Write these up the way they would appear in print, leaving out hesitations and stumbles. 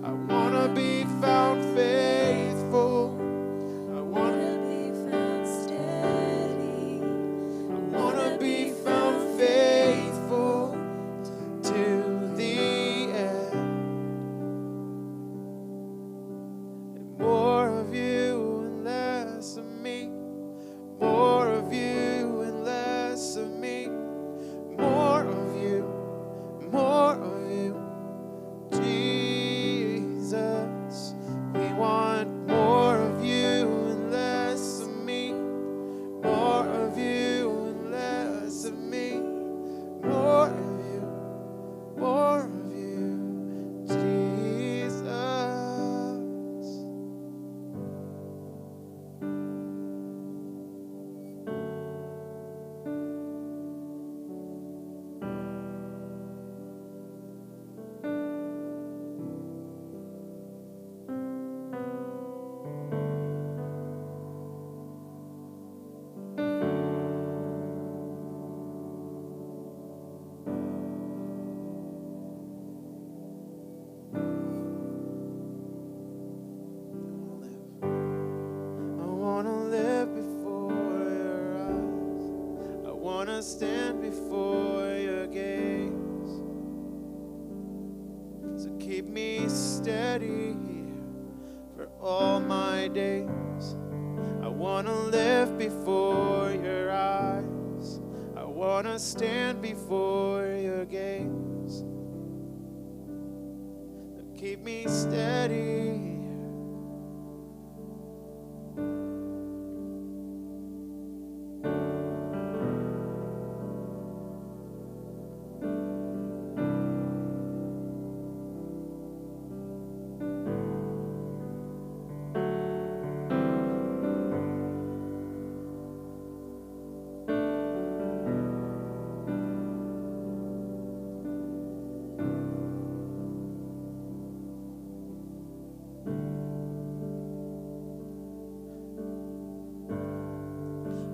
I wanna be found faithful. I wanna be found steady. I wanna be found faithful to the end. And more of you and less of me. More of you and less of me. More of you, more of you. Jesus, we want more of you and less of me. More of you and less of me. More of you, more of you, Jesus. I wanna live before your eyes. I wanna stand before your gaze. So keep me steady here for all my days. I wanna live before your eyes. I wanna stand before your gaze. So keep me steady here.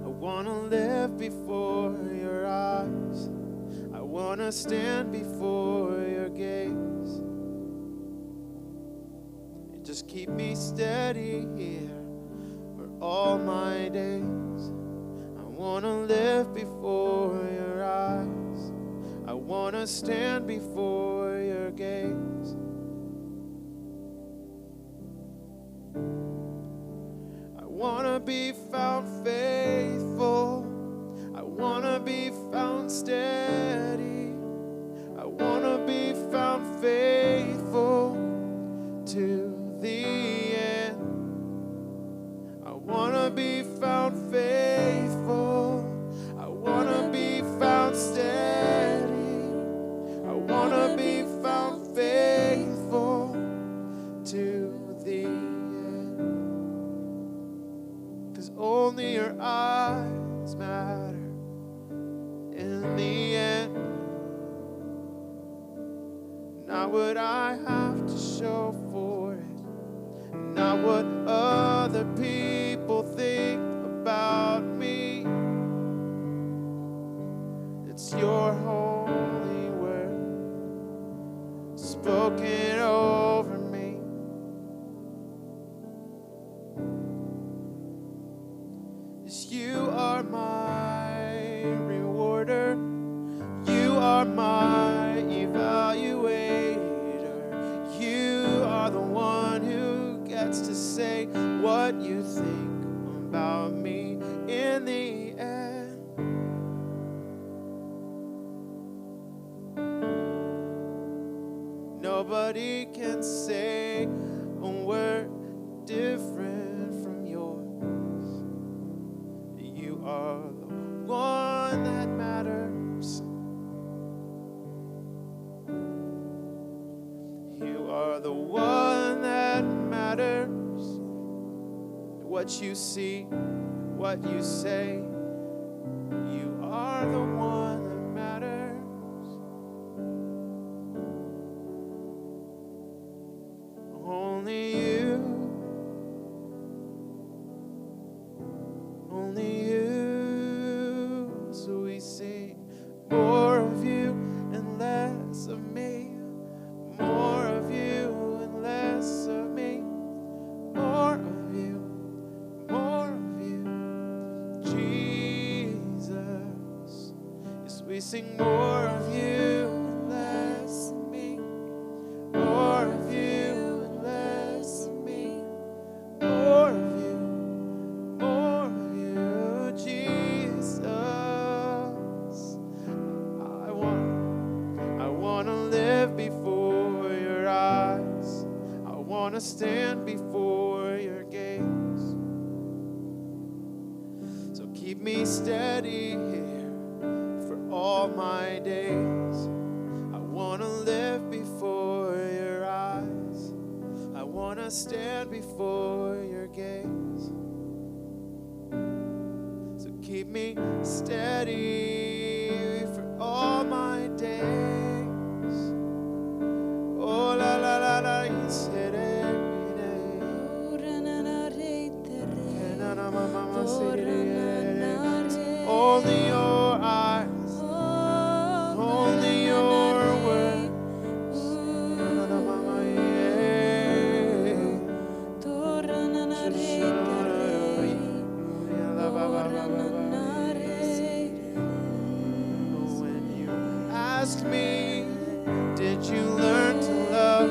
I wanna live before your eyes. I wanna stand before your gaze. And just keep me steady here for all my days. I wanna live before your eyes. I wanna stand before your gaze. I wanna be found faithful. I wanna be found steady. I wanna be found faithful to the end. I wanna be found faithful. I wanna be found steady. I wanna be found faithful to the end. 'Cause only your eyes matter in the end. Not what I have to show for it, not what other people think about me. It's your holy word spoken over me. Yes, you are my rewarder. You are my evaluator. You are the one who gets to say what you think about me in the end. Nobody can say a word different from yours. You are the one that matters. You are the one that matters. What you see, what you say, you are the one that matters. Only you, only you. So we sing more of you and less of me, more of you and less sing more of you and less of me. More of you and less of me. More of you, Jesus. I want to live before your eyes. I want to stand before your gaze. So keep me steady here for all my days. I want to live before your eyes. I want to stand before your gaze. So keep me steady for all my days. Oh la la la la, you said every day. Only your eyes, only your words. When you ask me, did you learn to love?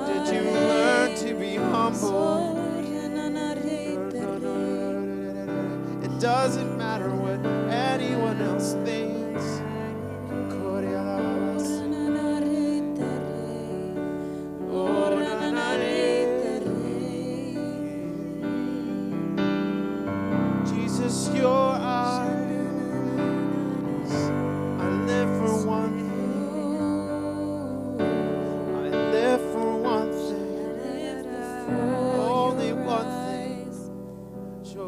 Did you learn to be humble? It doesn't matter what anyone else thinks. Jesus, your eyes. I live for one thing. I live for one thing. Only one thing. We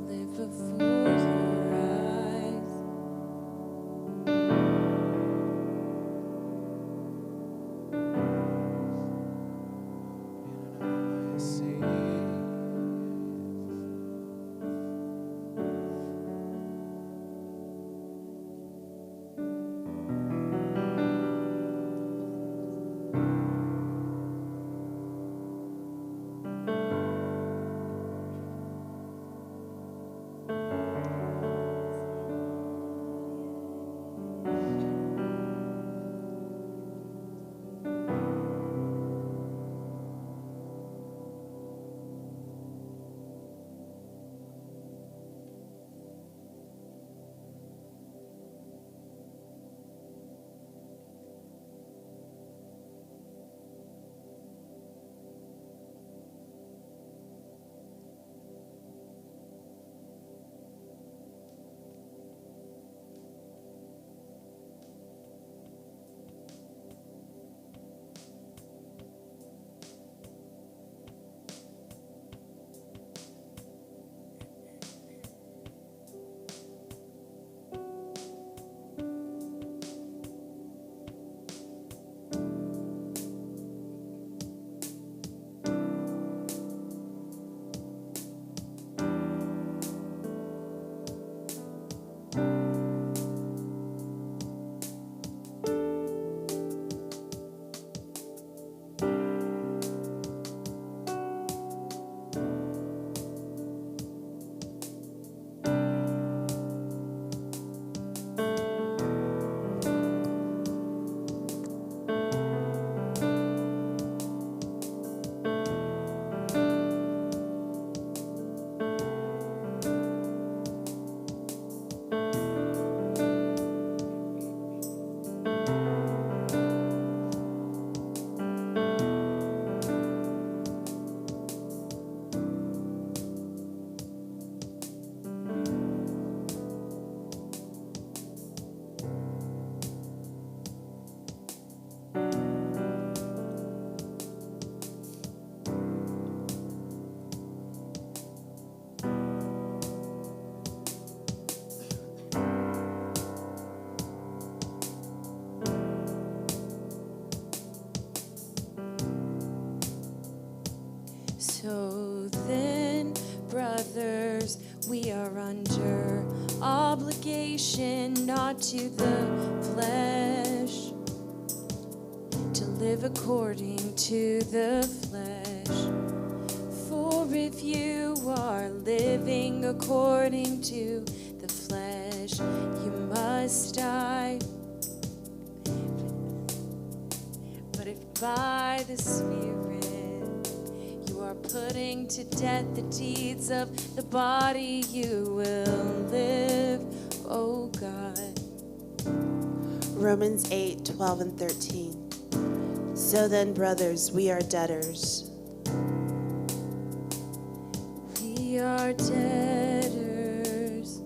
live before your eyes. So then, brothers, we are under obligation, not to the flesh, to live according to the flesh. For if you are living according to the flesh, you must die. But if by the Spirit you are putting to death the deeds of the body, you will live, oh God. Romans 8:12 and 13. So then, brothers, we are debtors. We are debtors.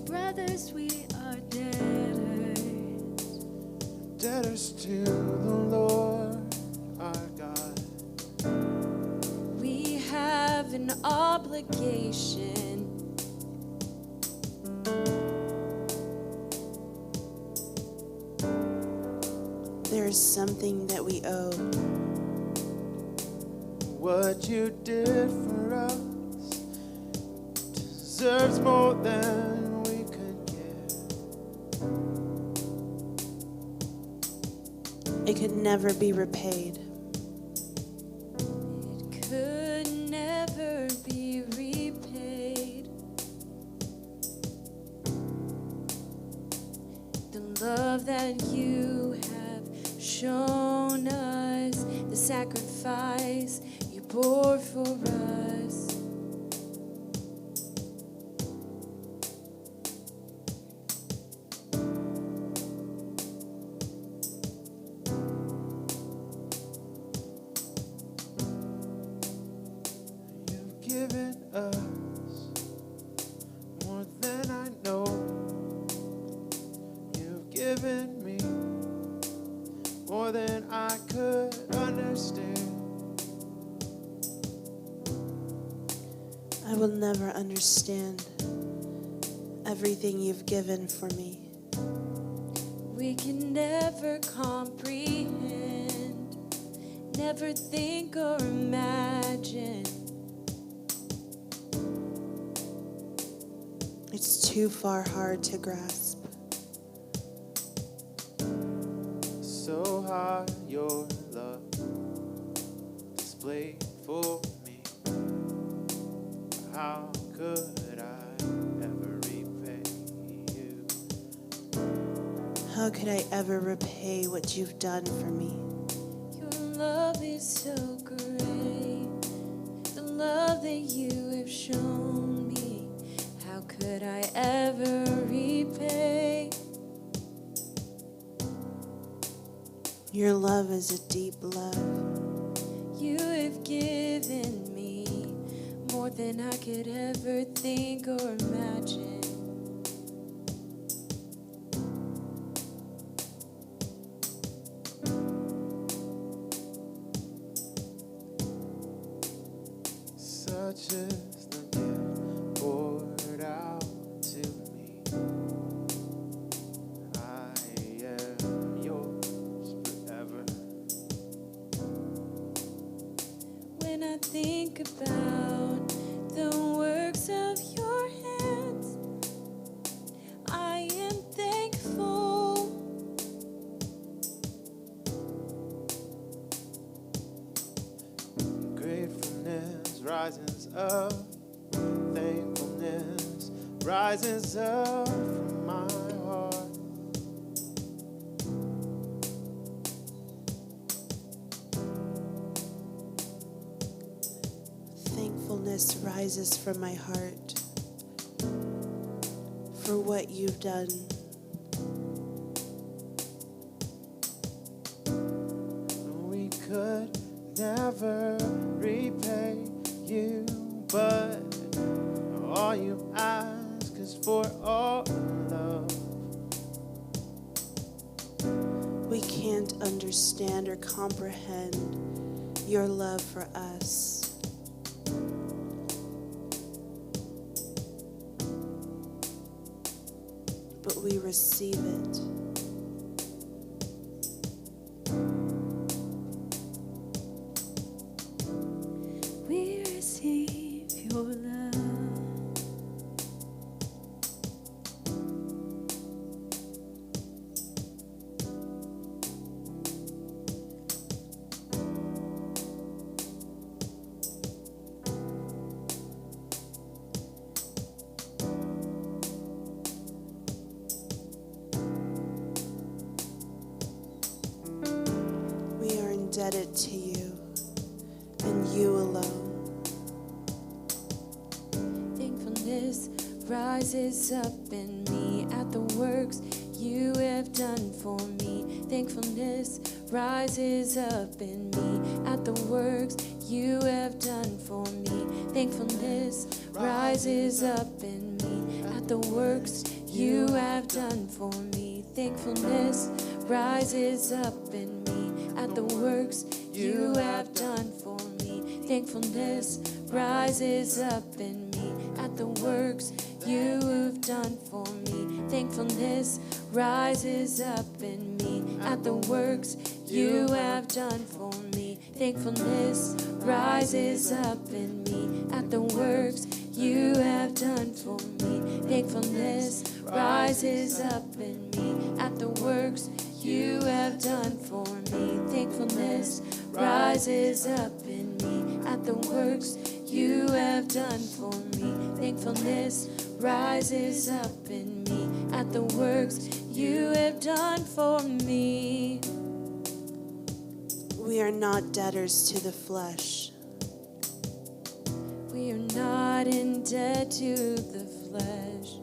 Brothers, we are debtors. Debtors to the Lord our God. We have an obligation. There is something that we owe. What you did for us deserves more than we could give. It could never be repaid. It could never be repaid. The love that you have shown us, the sacrifice you bore for us. You've given us more than I know. You've given me more than I could understand. I will never understand everything you've given for me. We can never comprehend, never think or imagine. It's too far hard to grasp. So high your love displayed for me. How could I ever repay you? How could I ever repay what you've done for me? Your love is so great, the love that you have shown me. How could I ever repay? Your love is a deep love. You have given me more than I could ever think or imagine. Such is the gift poured out to me. I am yours forever. When I think about the works of your hands, I am thankful. Gratefulness rises up, thankfulness rises up from my heart. Thankfulness rises from my heart for what you've done. We could never repay you, but all you ask is for all love. We can't understand or comprehend your love for us. But we receive it. We receive your love. indebted to you and you alone. Thankfulness rises up in me at the works you have done for me. Thankfulness rises up in me at the works you have done for me. Thankfulness rises up in me at the works you have done for me. Thankfulness rises up in me at the works you have done for me. Thankfulness rises up in me at the works you have done for me. Thankfulness rises up in me at the works you have done for me. Thankfulness rises up in me at the works you have done for me. Thankfulness rises up in me at the works you have done for me. Thankfulness rises up in me at the works you have done for me. Thankfulness rises up in me at the works you have done for me. We are not debtors to the flesh. We are not in debt to the flesh.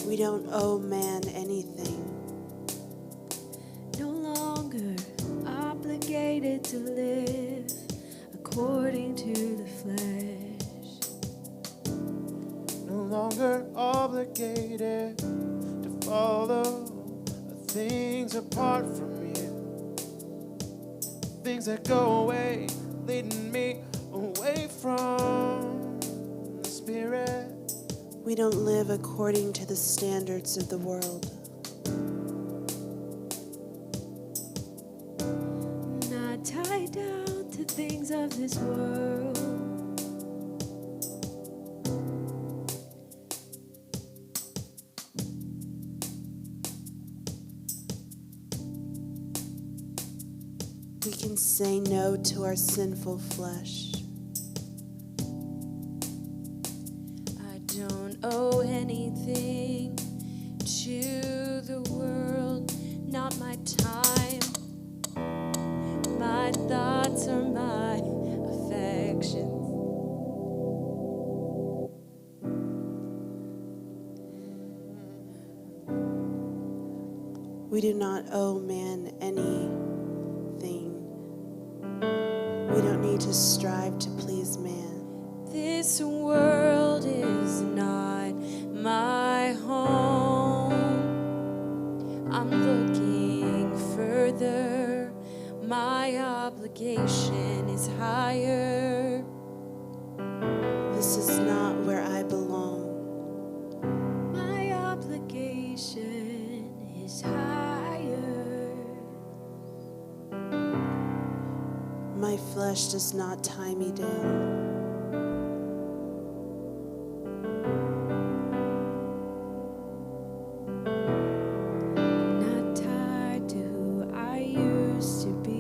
We don't owe man anything. No longer obligated to live according to the flesh. No longer obligated to follow things apart from you. Things that go away, leading me away from the Spirit. We don't live according to the standards of the world. Not tied down to things of this world. We can say no to our sinful flesh. I don't owe anything to the world, not my time, my thoughts or my affections. We do not owe man anything. We don't need to strive to please man. This world is not my home. I'm looking further. My obligation is higher. This is not where I belong. My obligation is higher. My flesh does not tie me down. Not tied to who I used to be.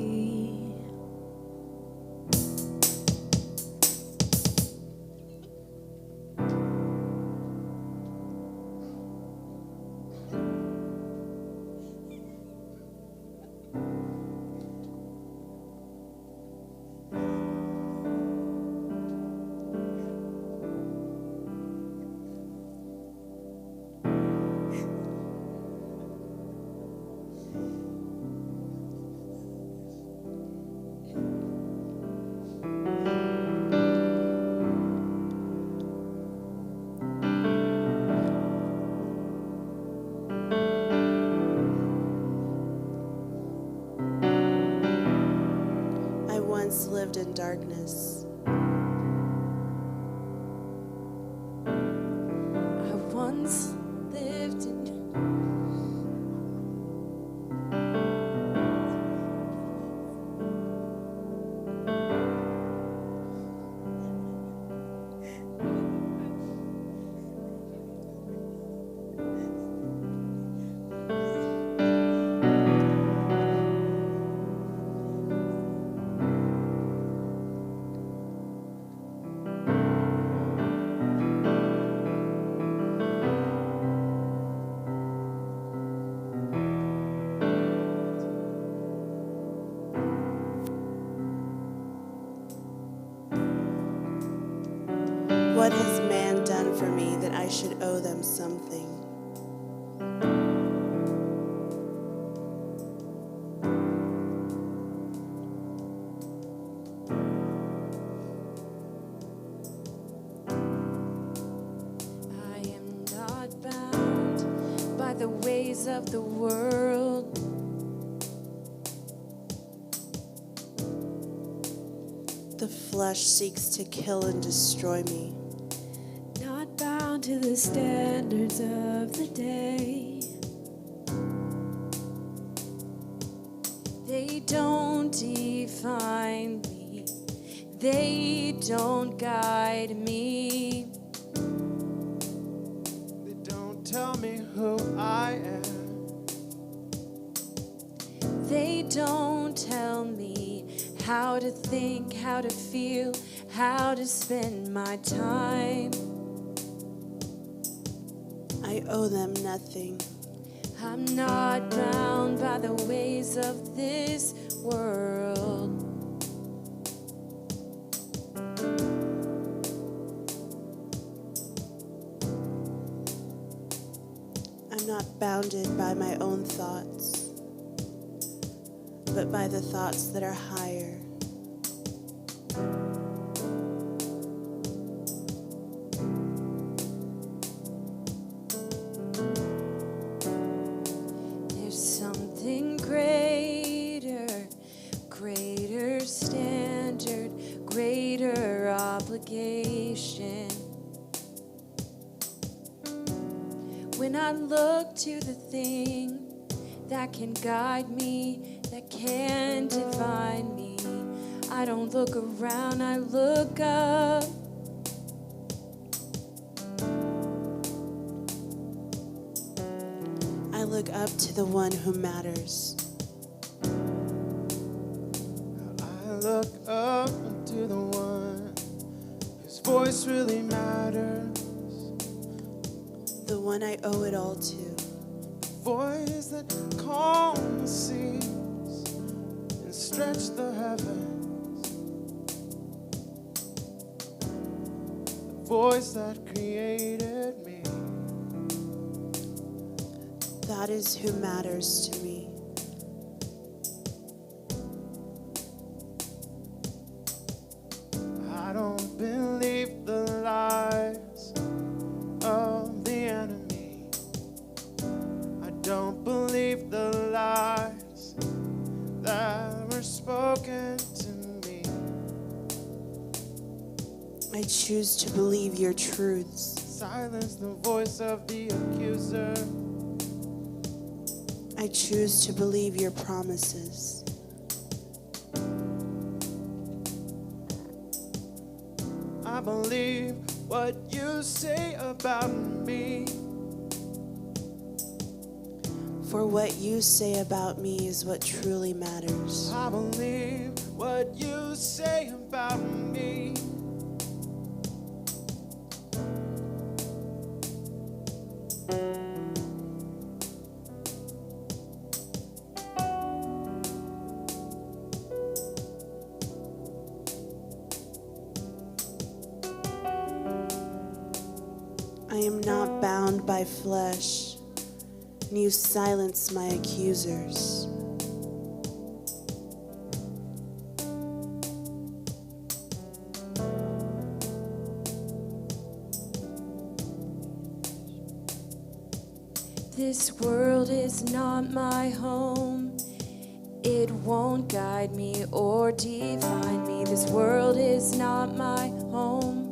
I once lived in darkness. I once lived in should owe them something. I am not bound by the ways of the world. The flesh seeks to kill and destroy me. Not bound to the standards of the day. They don't define me. They don't guide me. They don't tell me who I am. They don't tell me how to think, how to feel, how to spend my time. I owe them nothing. I'm not bound by the ways of this world. I'm not bounded by my own thoughts, but by the thoughts that are higher. There's something greater, greater standard, greater obligation. When I look to the thing that can guide me, that can define me, I don't look around, I look up. I look up to the one who matters. I look up to the one whose voice really matters. The one I owe it all to. Voice that calmed the seas and stretched the heavens. The voice that created me. That is who matters to me. I don't believe the lies of the enemy. I don't believe the lies that were spoken to me. I choose to believe your truths. Silence the voice of the accuser. I choose to believe your promises. I believe what you say about me. For what you say about me is what truly matters. I believe what you say about me. I am not bound by flesh, and you silence my accusers. This world is not my home. It won't guide me or define me. This world is not my home.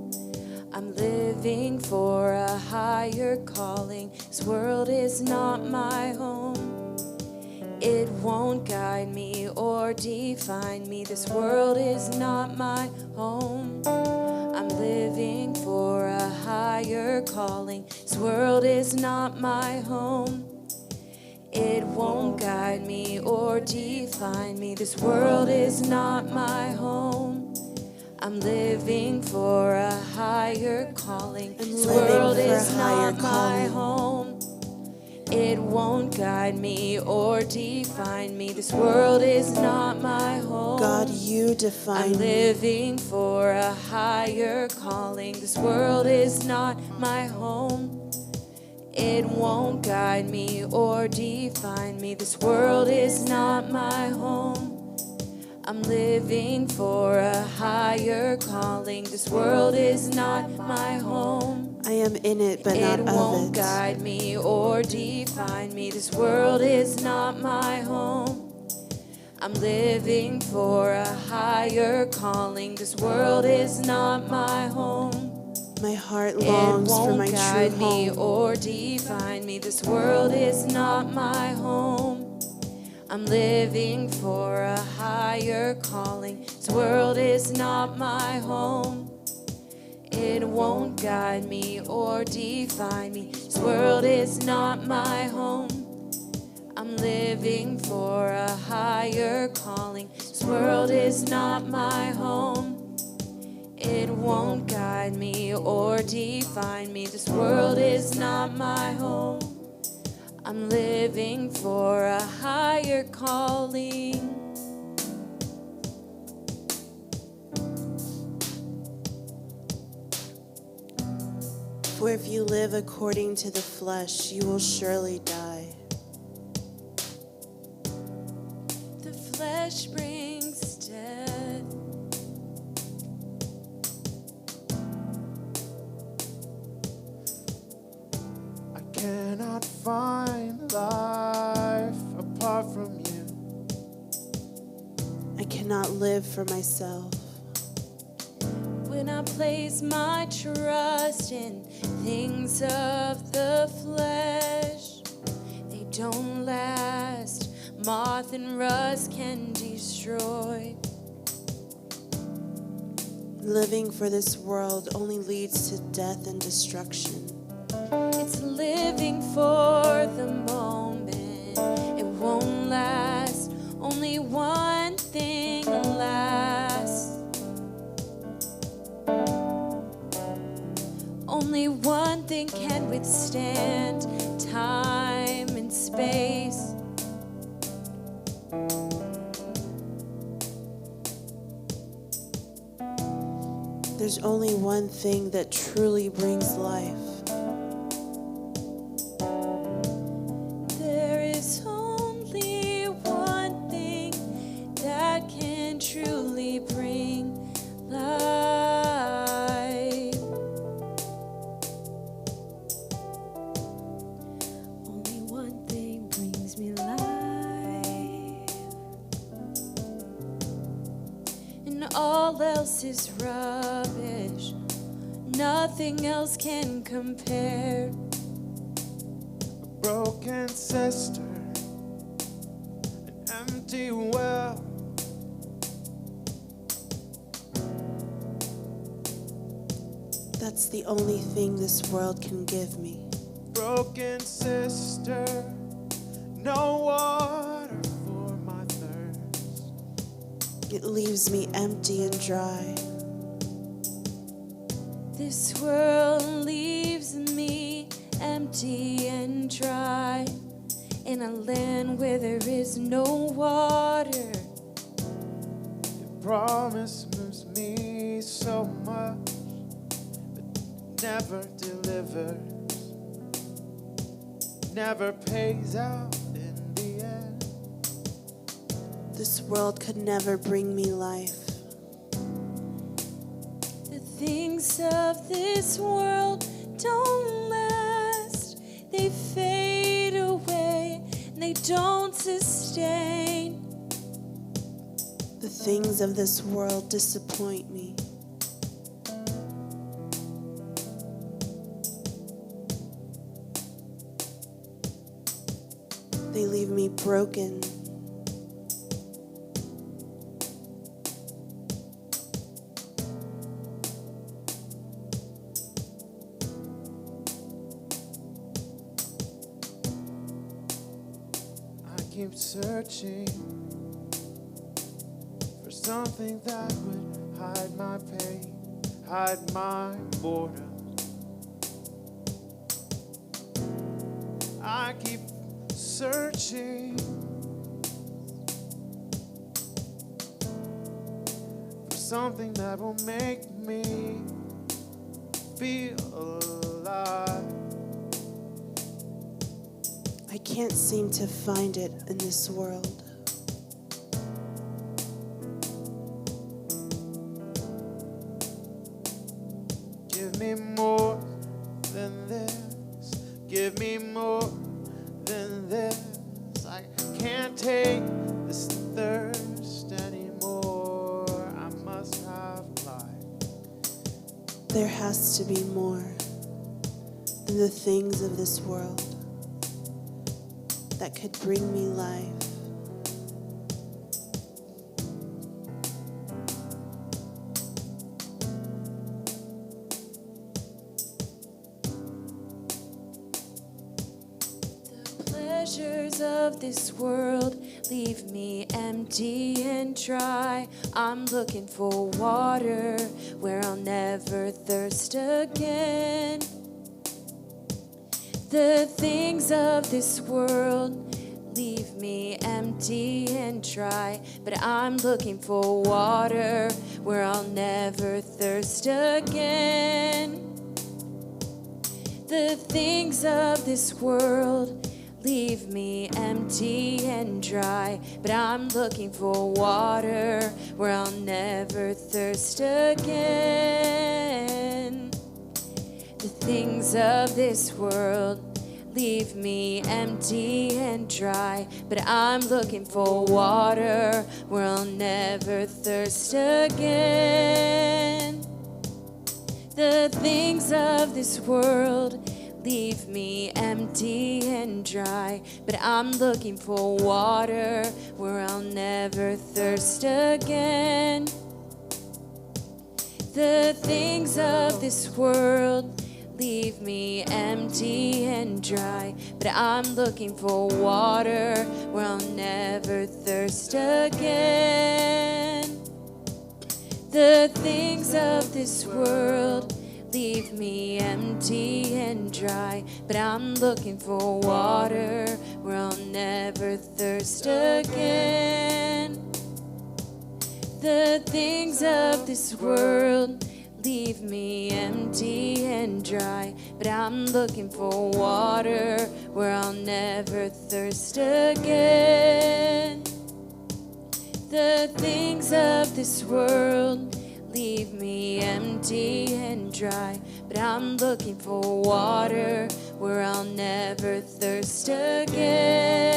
I'm living for a higher calling. This world is not my home. It won't guide me or define me. This world is not my home. I'm living for a higher calling. This world is not my home. It won't guide me or define me. This world is not my home. I'm living for a higher calling. This world is not my home. It It won't guide me or define me. This world is not my home. God, you I'm define me. living for a higher calling. This world is not my home. It won't guide me or define me. This world is not my home. I'm living for a higher calling. This world is not my home. I am in it, but not It of won't it. guide me or define me. This world is not my home. I'm living for a higher calling. This world is not my home. My heart It longs for my won't true guide me home. or define me. This world is not my home. I'm living for a higher calling. This world is not my home. It won't guide me or define me. This world is not my home. I'm living for a higher calling. This world is not my home. It won't guide me or define me. This world is not my home. I'm living for a higher calling. For if you live according to the flesh, you will surely die. The flesh brings death. I cannot find life apart from you. I cannot live for myself. When I place my trust in things of the flesh, they don't last. Moth and rust can destroy. Living for this world only leads to death and destruction. It's living for the moment. It won't last. Only one thing lasts. Only one thing can withstand time and space. There's only one thing that truly brings life. There is only one thing that can truly bring life. Only one thing brings me life. And all else is rubbish. Nothing else can compare. A broken sister, an empty well. That's the only thing this world can give me. Broken sister, no water for my thirst. It leaves me empty and dry. This world leaves me empty and dry in a land where there is no water. Your promise moves me so much, but never delivers, never pays out in the end. This world could never bring me life. The things of this world don't last. They fade away and they don't sustain. The things of this world disappoint me. They leave me broken. I keep searching for something that would hide my pain, hide my boredom. I keep searching for something that will make me feel alive. I can't seem to find it in this world. Give me more than this. Give me more than this. I can't take this thirst anymore. I must have life. There has to be more than the things of this world that could bring me life. The pleasures of this world leave me empty and dry. I'm looking for water where I'll never thirst again. The things of this world leave me empty and dry, but I'm looking for water where I'll never thirst again. The things of this world leave me empty and dry, but I'm looking for water where I'll never thirst again. The things of this world leave me empty and dry, but I'm looking for water where I'll never thirst again. The things of this world leave me empty and dry, but I'm looking for water where I'll never thirst again. The things of this world leave me empty and dry, but I'm looking for water where I'll never thirst again. The things of this world leave me empty and dry, but I'm looking for water where I'll never thirst again. The things of this world leave me empty and dry, but I'm looking for water where I'll never thirst again. The things of this world leave me empty and dry, but I'm looking for water where I'll never thirst again.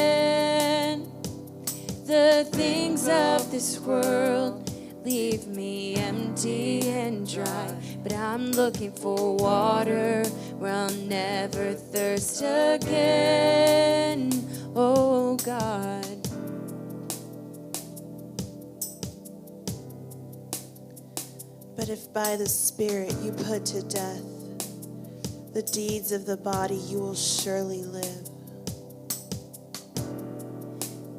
The things of this world leave me empty and dry, but I'm looking for water where I'll never thirst again. Oh God. But if by the Spirit you put to death the deeds of the body, you will surely live.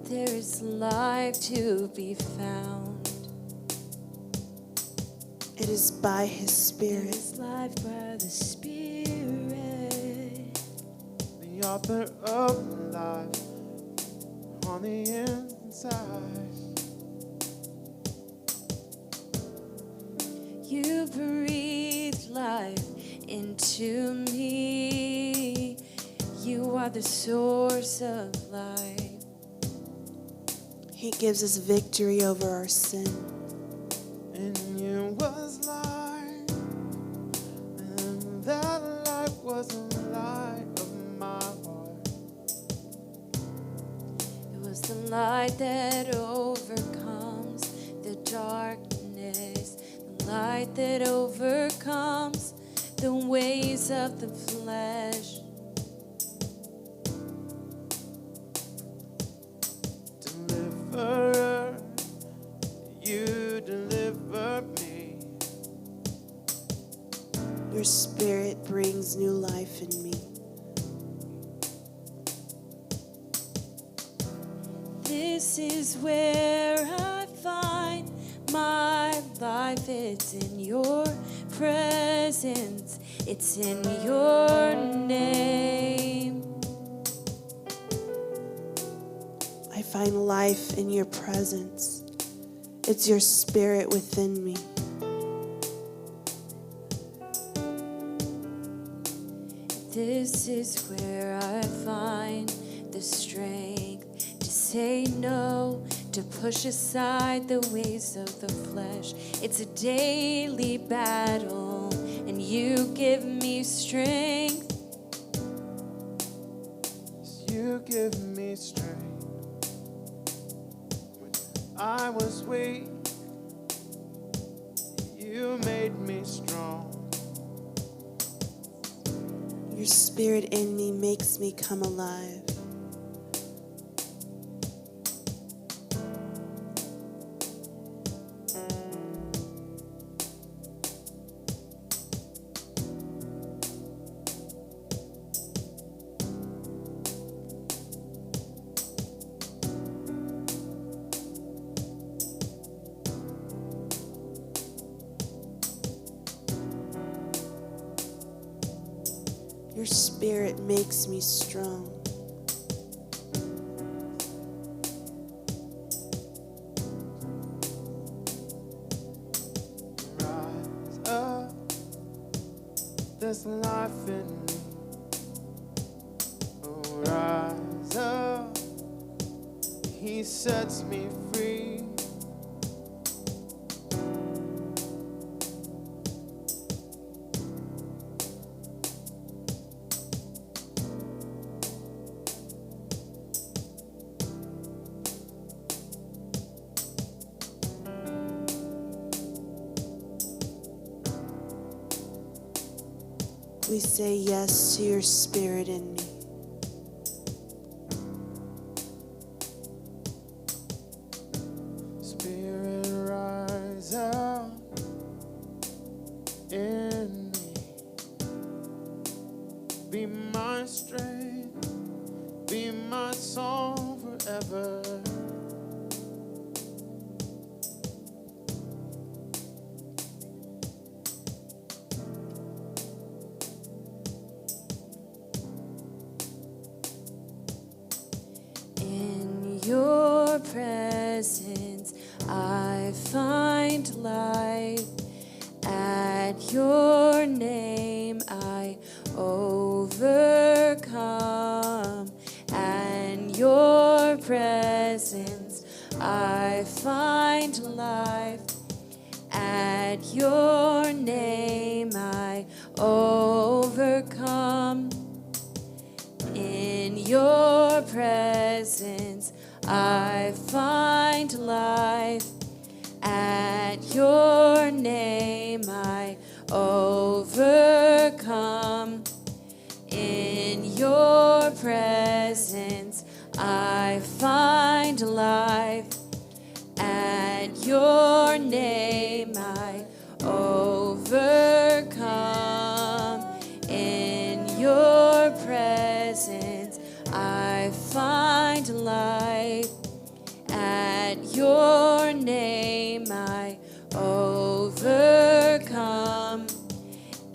There is life to be found. It is by His There Spirit. is life by the Spirit. The author of life on the inside. You breathe life into me. You are the source of life. He gives us victory over our sin. In you was life, and that life was the light of my heart. It was the light that overcomes the darkness, the light that overcomes the ways of the flesh. Deliverer, you deliver me. Your Spirit brings new life in me. This is where I find my life. It's in your presence. It's in your name. find life in your presence. It's your spirit within me. This is where I find the strength to say no, to push aside the ways of the flesh. It's a daily battle, and you give me strength. You give me strength. When I was weak, you made me strong. Your spirit in me makes me come alive. Your spirit makes me strong. Rise up, there's life in me. Oh, rise up, he sets me free. We say yes to your spirit in me. Spirit, rise out in me. Be my strength, be my song forever. In your presence, I find life. At your name, I overcome. And your presence, I find life. At your name, I overcome. In your presence, I find life. At your name, I overcome. In your presence, I find life. At your name, I overcome. In your presence, I find life. At your name, I overcome.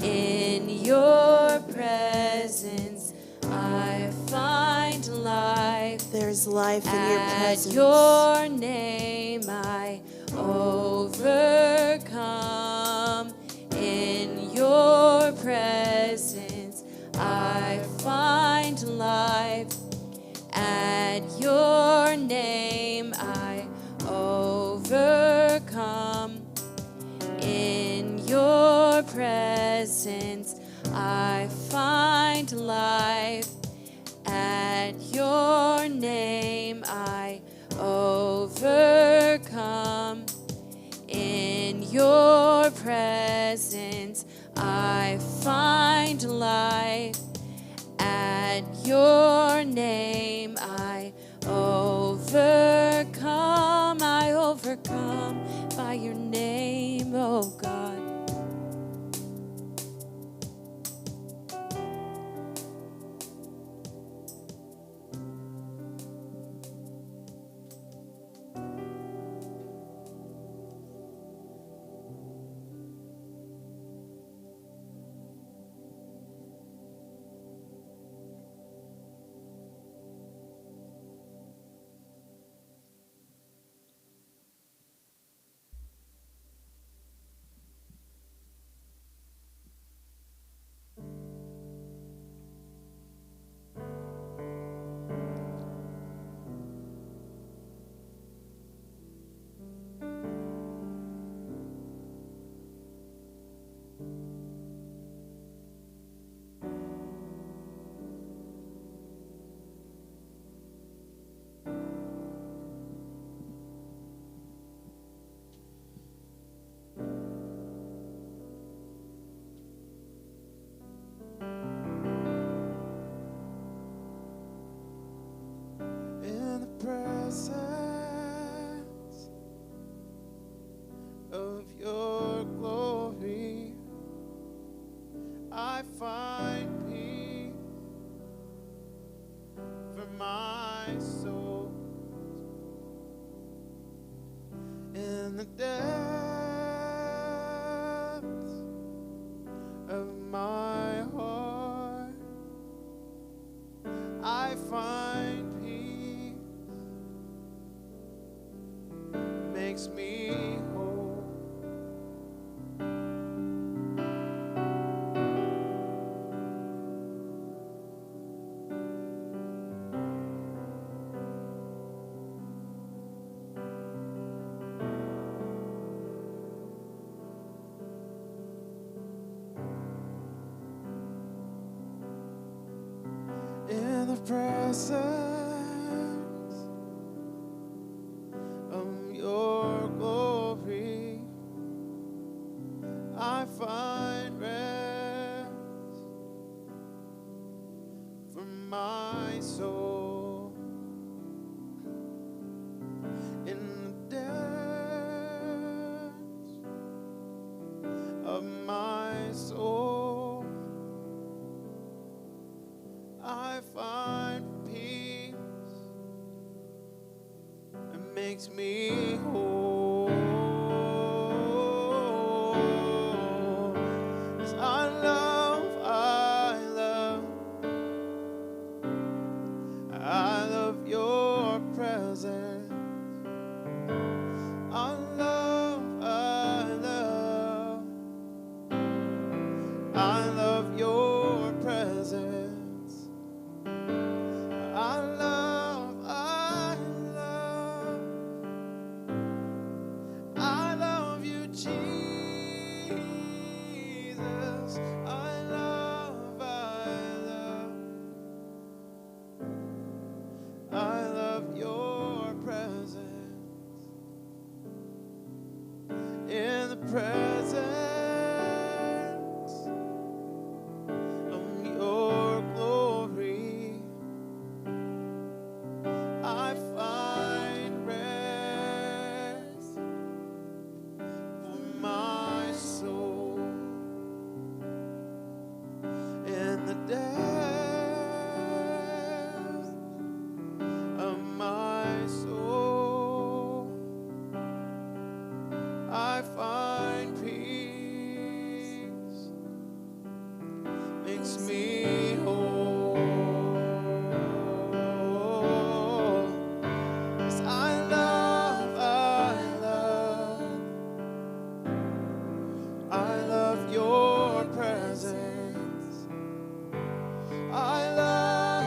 In your presence, I find life. There's life in your At presence. your name, I overcome. In your presence, I find life. At your name, I overcome. In your presence, I find life. At your name, I overcome. In your presence, I find life. At your name, I overcome. I overcome by your name, oh God. I find peace for my soul. In the depths of my heart, I find peace, makes me whole. In the presence of your glory, I find rest for my soul. In the depths of my soul, I find peace. It makes me whole. 'Cause I love your presence. I love your presence. I love you, Jesus. I love your presence. In the presence of your glory, I find rest for my soul. In the depths of my soul, I find peace, makes me whole. 'Cause I love your presence. I love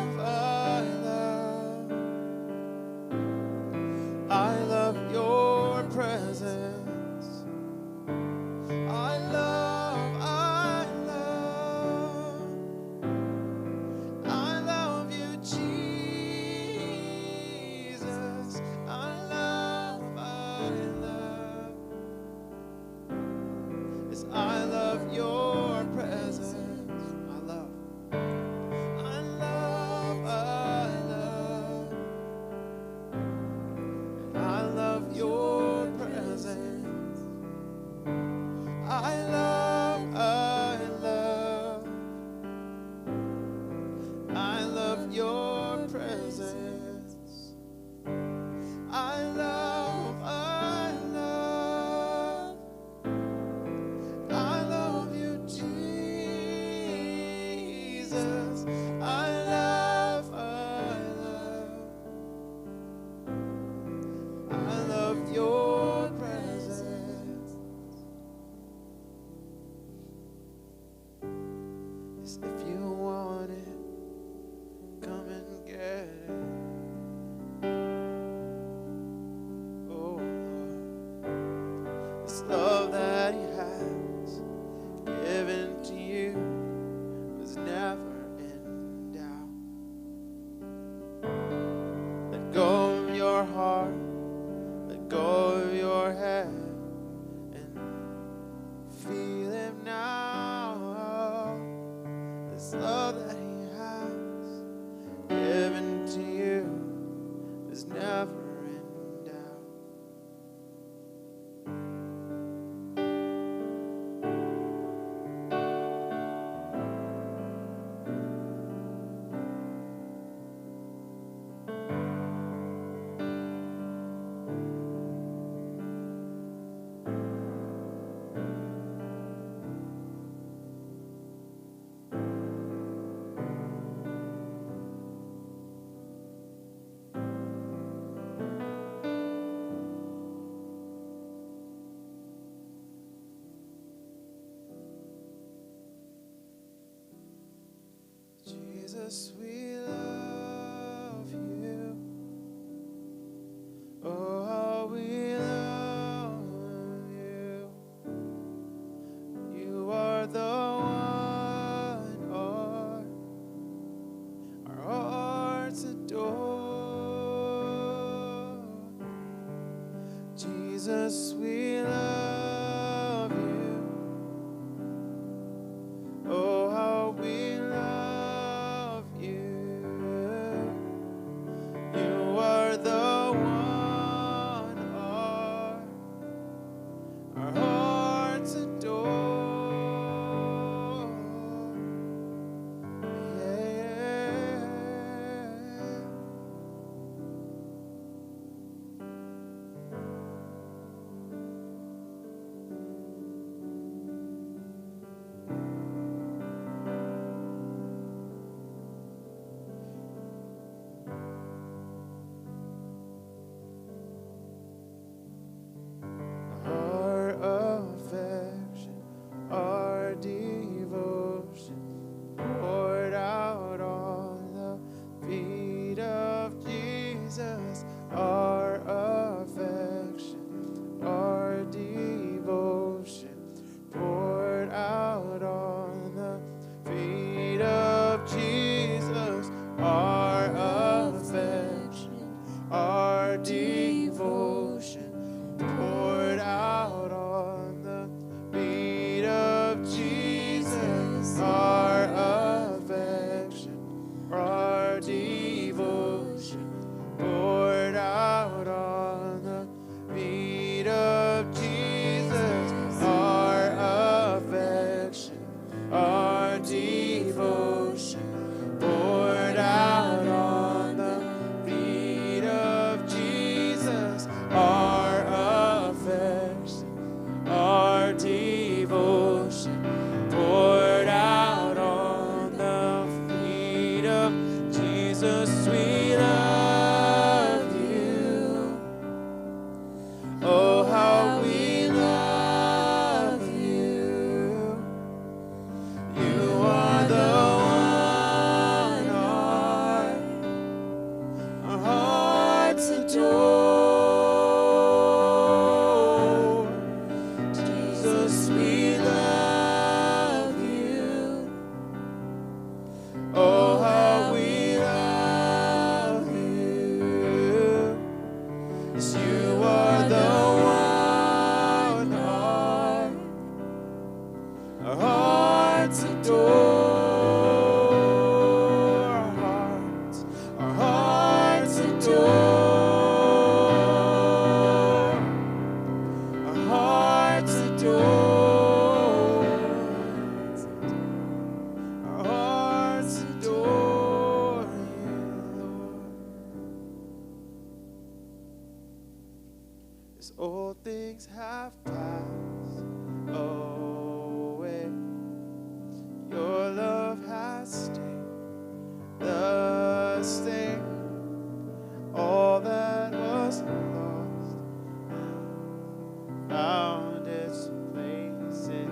your presence. I love you, Jesus. Yes, I love your presence. I love your presence. I love your presence. I love you, Jesus. I love your presence. Yes, if you want it, come and get it. Oh Lord, this love that He has given to you was never in doubt. Let go of your heart, let go of your head, and feel Him now. This love Jesus, we love you. Oh, how we love you. You are the one our hearts adore. Jesus, we love you. Oh, how we love you. You are the one our hearts adore. Yeah. Our affection, our devotion, poured out on the feet of Jesus. Our affection, our devotion, poured out on the feet of Jesus. Our affection, our devotion, poured out on the feet of Jesus. Our affection, our devotion, poured out on the feet of Jesus. Our affection, our devotion, poured out on the feet of Jesus. Our affection, our devotion, poured out on the feet of Jesus. We love you. Oh, how we love you. You are the one our hearts adore. Jesus, we love you. Oh, how we love you. Yes, you are the one our hearts adore. Our hearts adore. Our hearts adore. Our hearts adore you, Lord. As old things have passed away, your love has stayed the same. All that was lost found its place in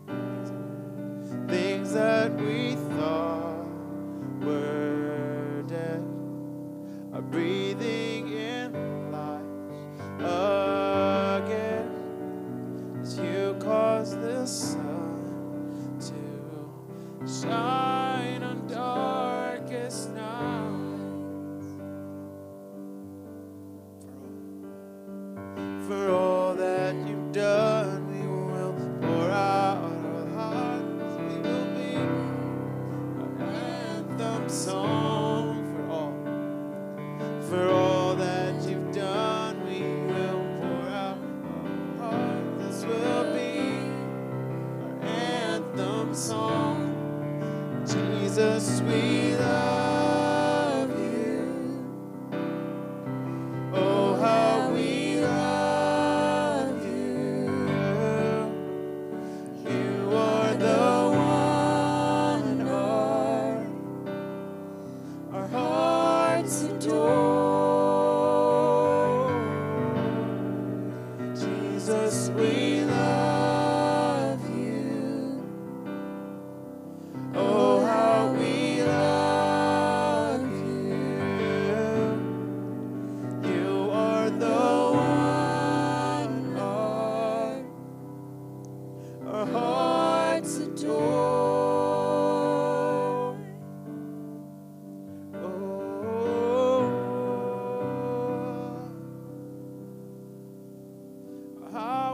you. Things that we thought were dead are breathing in life again, as you cause the sun to shine on darkest nights. For all that you've done, we will pour out our hearts. We will be an anthem song for all that you've done. We will pour out our hearts. This will be our anthem song. Jesus, we love you. Oh, how we love you. You are the one our hearts adore. Jesus, we love you.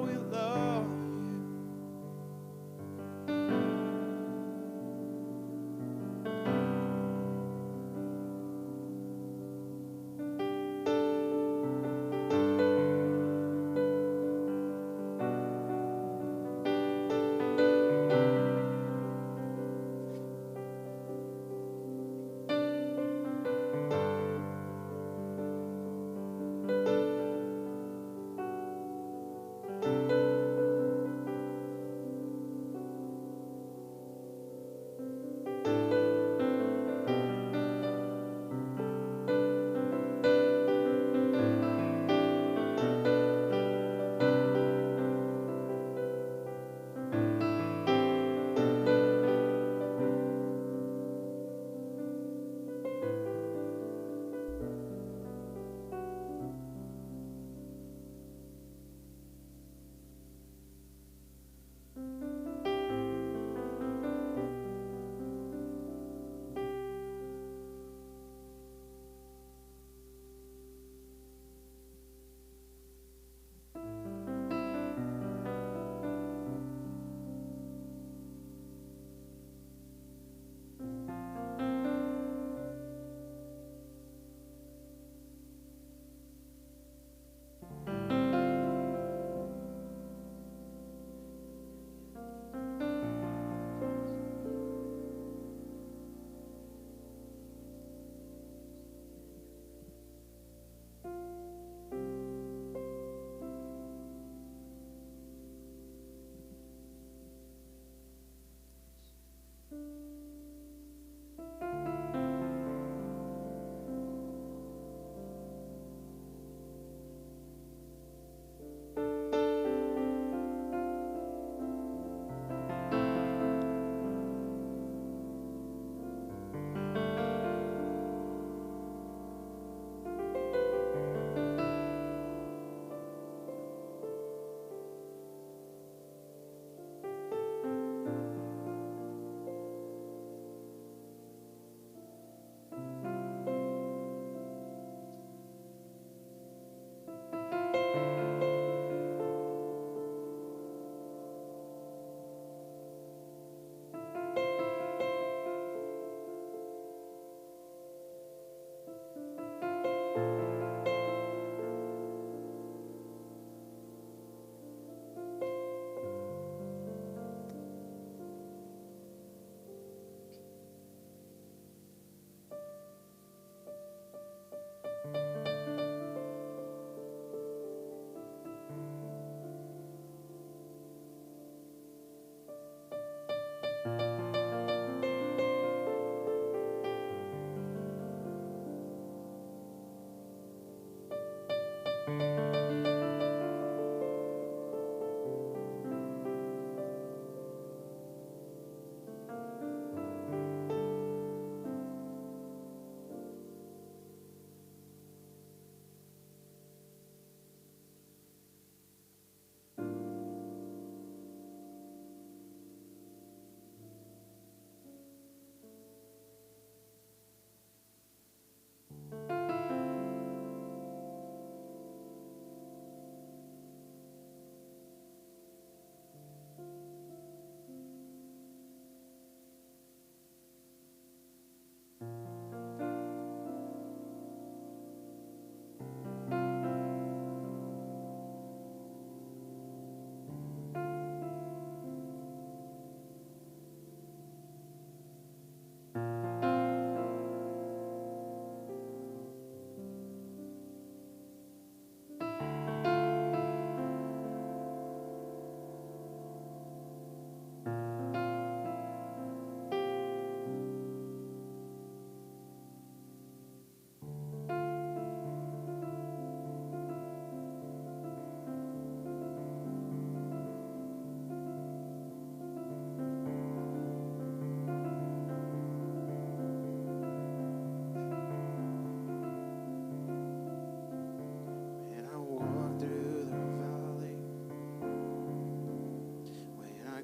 how we love you.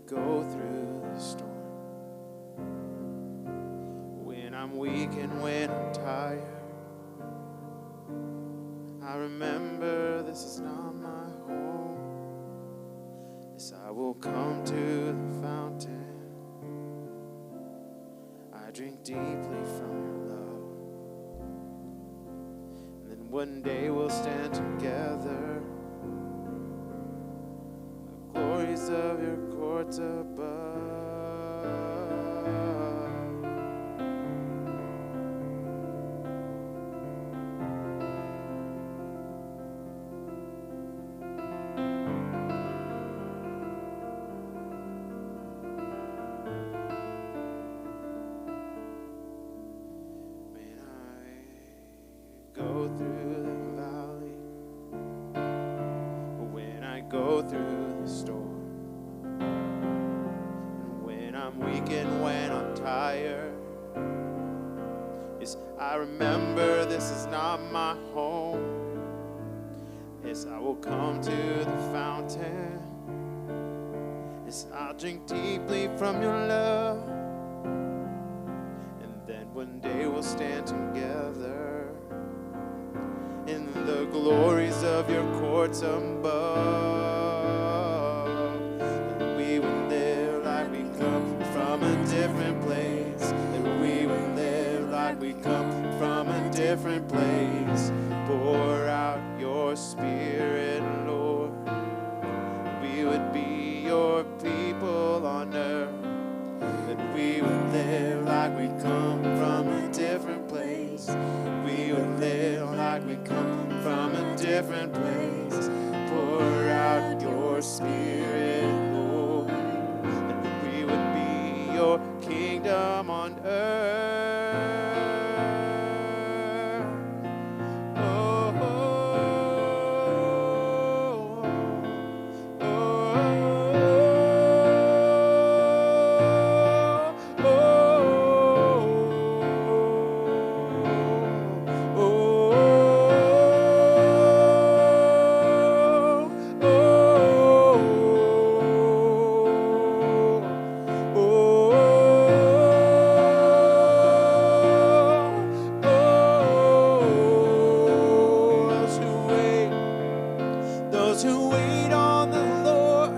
go through the storm. When I'm weak and when I'm tired, I remember this is not my home. Yes, I will come to the fountain. I drink deeply from your love. And then one day we'll stand together. The glories of your courts above. When I go through the valley, when I go through the storm, and when I'm weak and when I'm tired, yes, I remember this is not my home. Yes, I will come to the fountain. Yes, I'll drink deeply from your love. And then one day we'll stand together in the glories of your courts above. And we will live like we come from a different place. And we will live like we come from a different place. Pour out your spirit, Lord. We would be your people on earth. And we would live like we come from a different place. We would live like we come from a different place. Pour out your spirit, Lord. And we would be your kingdom on earth. Those who wait on the Lord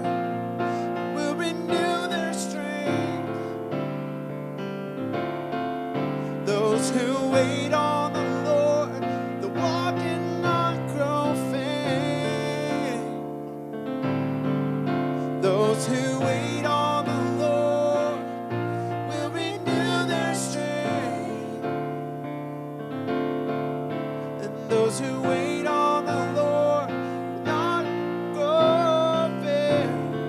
will renew their strength. Those who wait on the Lord, they'll walk and not grow faint. Those who wait on the Lord will renew their strength. And those who wait on the Lord will not grow faint.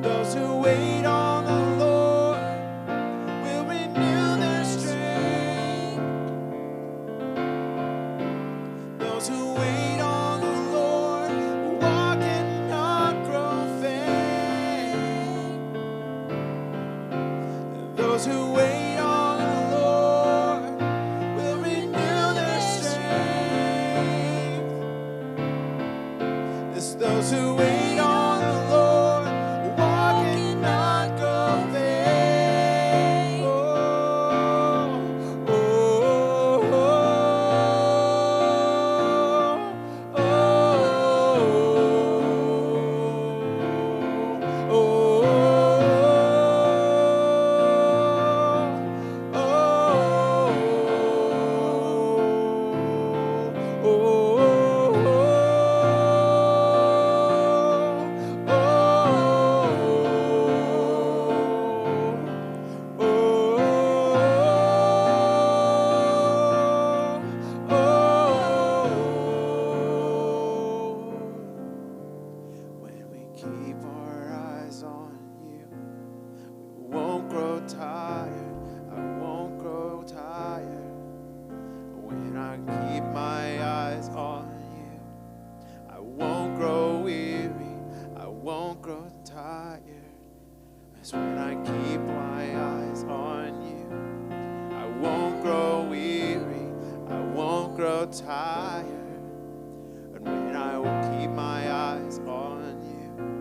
Those who wait on the Lord will renew their strength. Those who wait on the Lord will walk and not grow faint. Those who wait on the Lord will renew their strength. It's those who wait on the Lord will walk and not grow faint. Oh, oh, oh, oh, When we keep our eyes on you, we won't grow tired. I won't grow tired. When I keep my eyes on you, I won't grow weary. I won't grow tired. As when I keep my eyes on you, I won't grow weary. I won't grow tired. And when I will keep my eyes on you,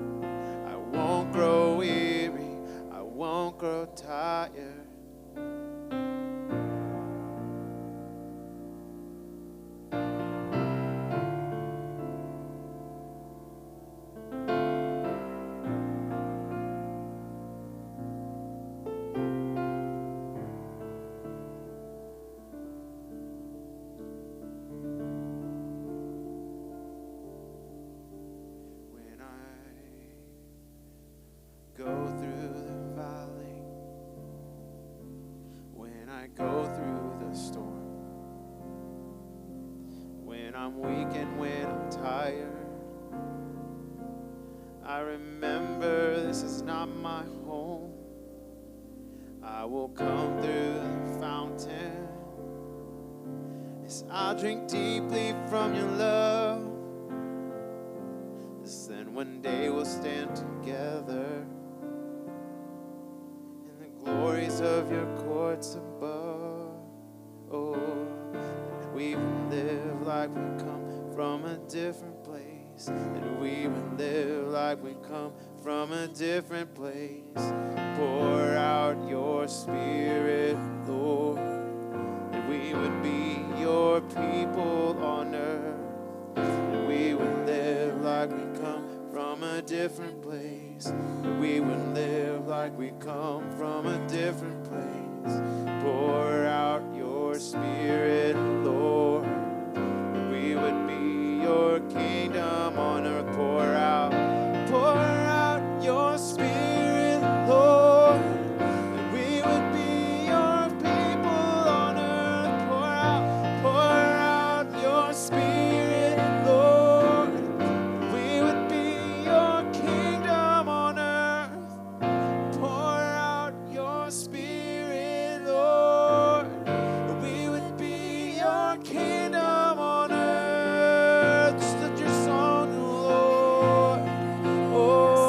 go through the valley, when I go through the storm, when I'm weak and when I'm tired, I remember this is not my home. I will come through the fountain as I drink deeply from your love. Yes, then one day we'll stand together in the glories of your courts above. Oh, and we will live like we come from a different place, and we will live like we come from a different place. Pour out your Spirit, Lord, and we would be your people on earth, and we would live like we come from a different place, and we would live like we come from a different place. Pour out your Spirit, Lord, and we would be your kingdom on earth. Pour out your Spirit, Lord, and we would be your people on earth. Pour out your Spirit, Lord, we would be your kingdom on earth. Pour out your Spirit, Lord, we would be your kingdom on earth. Just lift your song, Lord. Oh.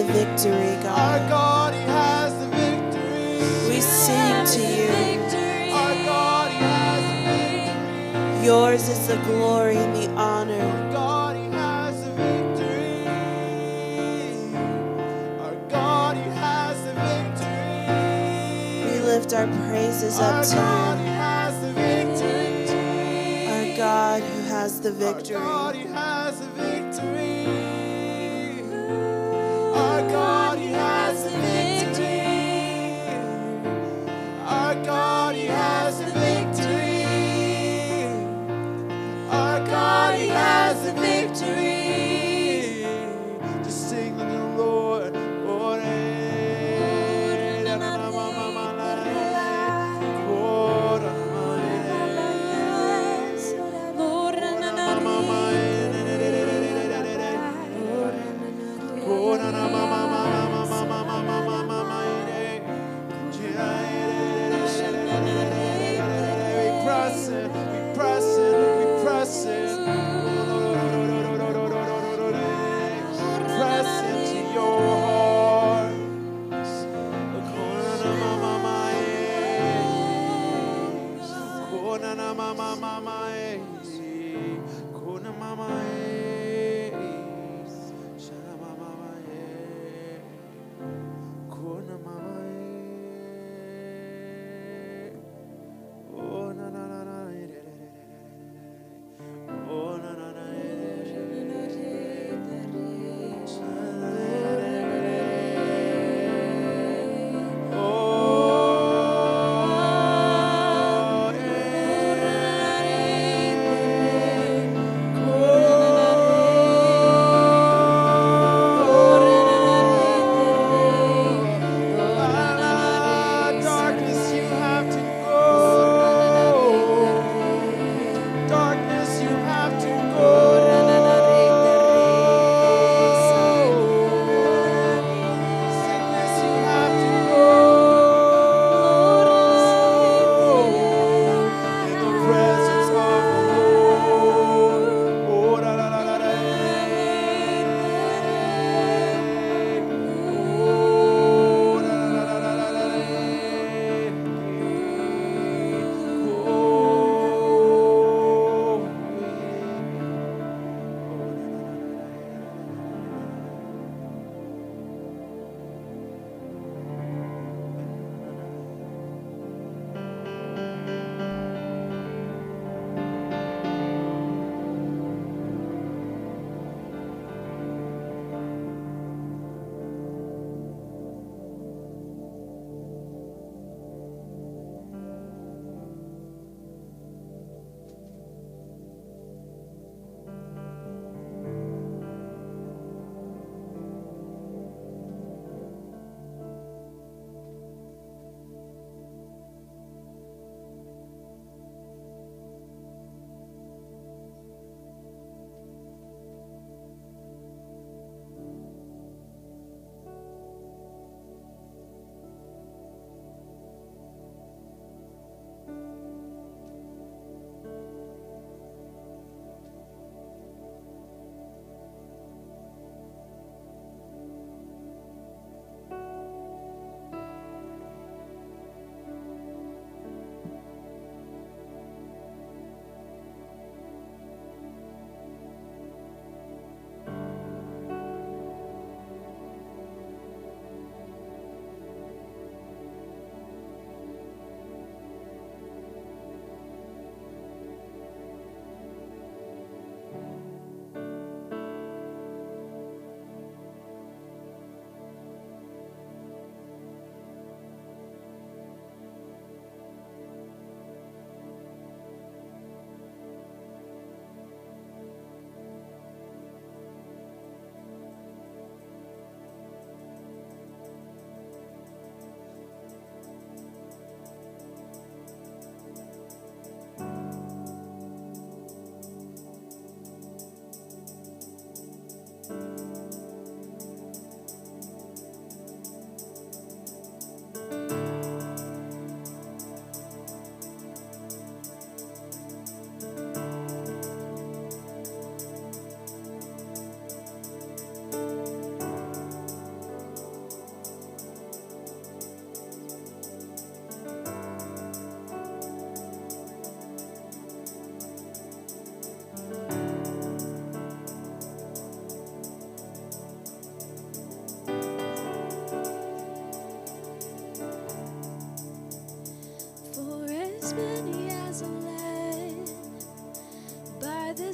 Victory, God. Our God, He has the victory. We sing to you. Our God, He has the victory. Yours is the glory and the honor. Our God, He has the victory. Our God, He has the victory. We lift our praises Our up to God, He you. has the victory. Our God who has the Our God, victory. He has the victory. Our God, He has the victory. Our God, He has the victory. Our God, He has the victory. Just sing to the Lord. Lord,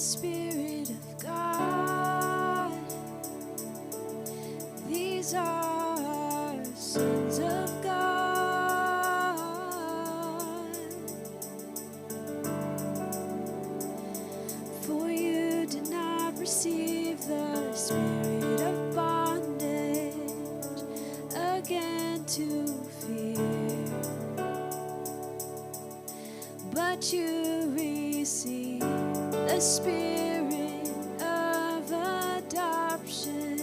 Spirit of God. These are sons of God. For you did not receive the spirit of bondage again to fear, but you received the spirit of adoption,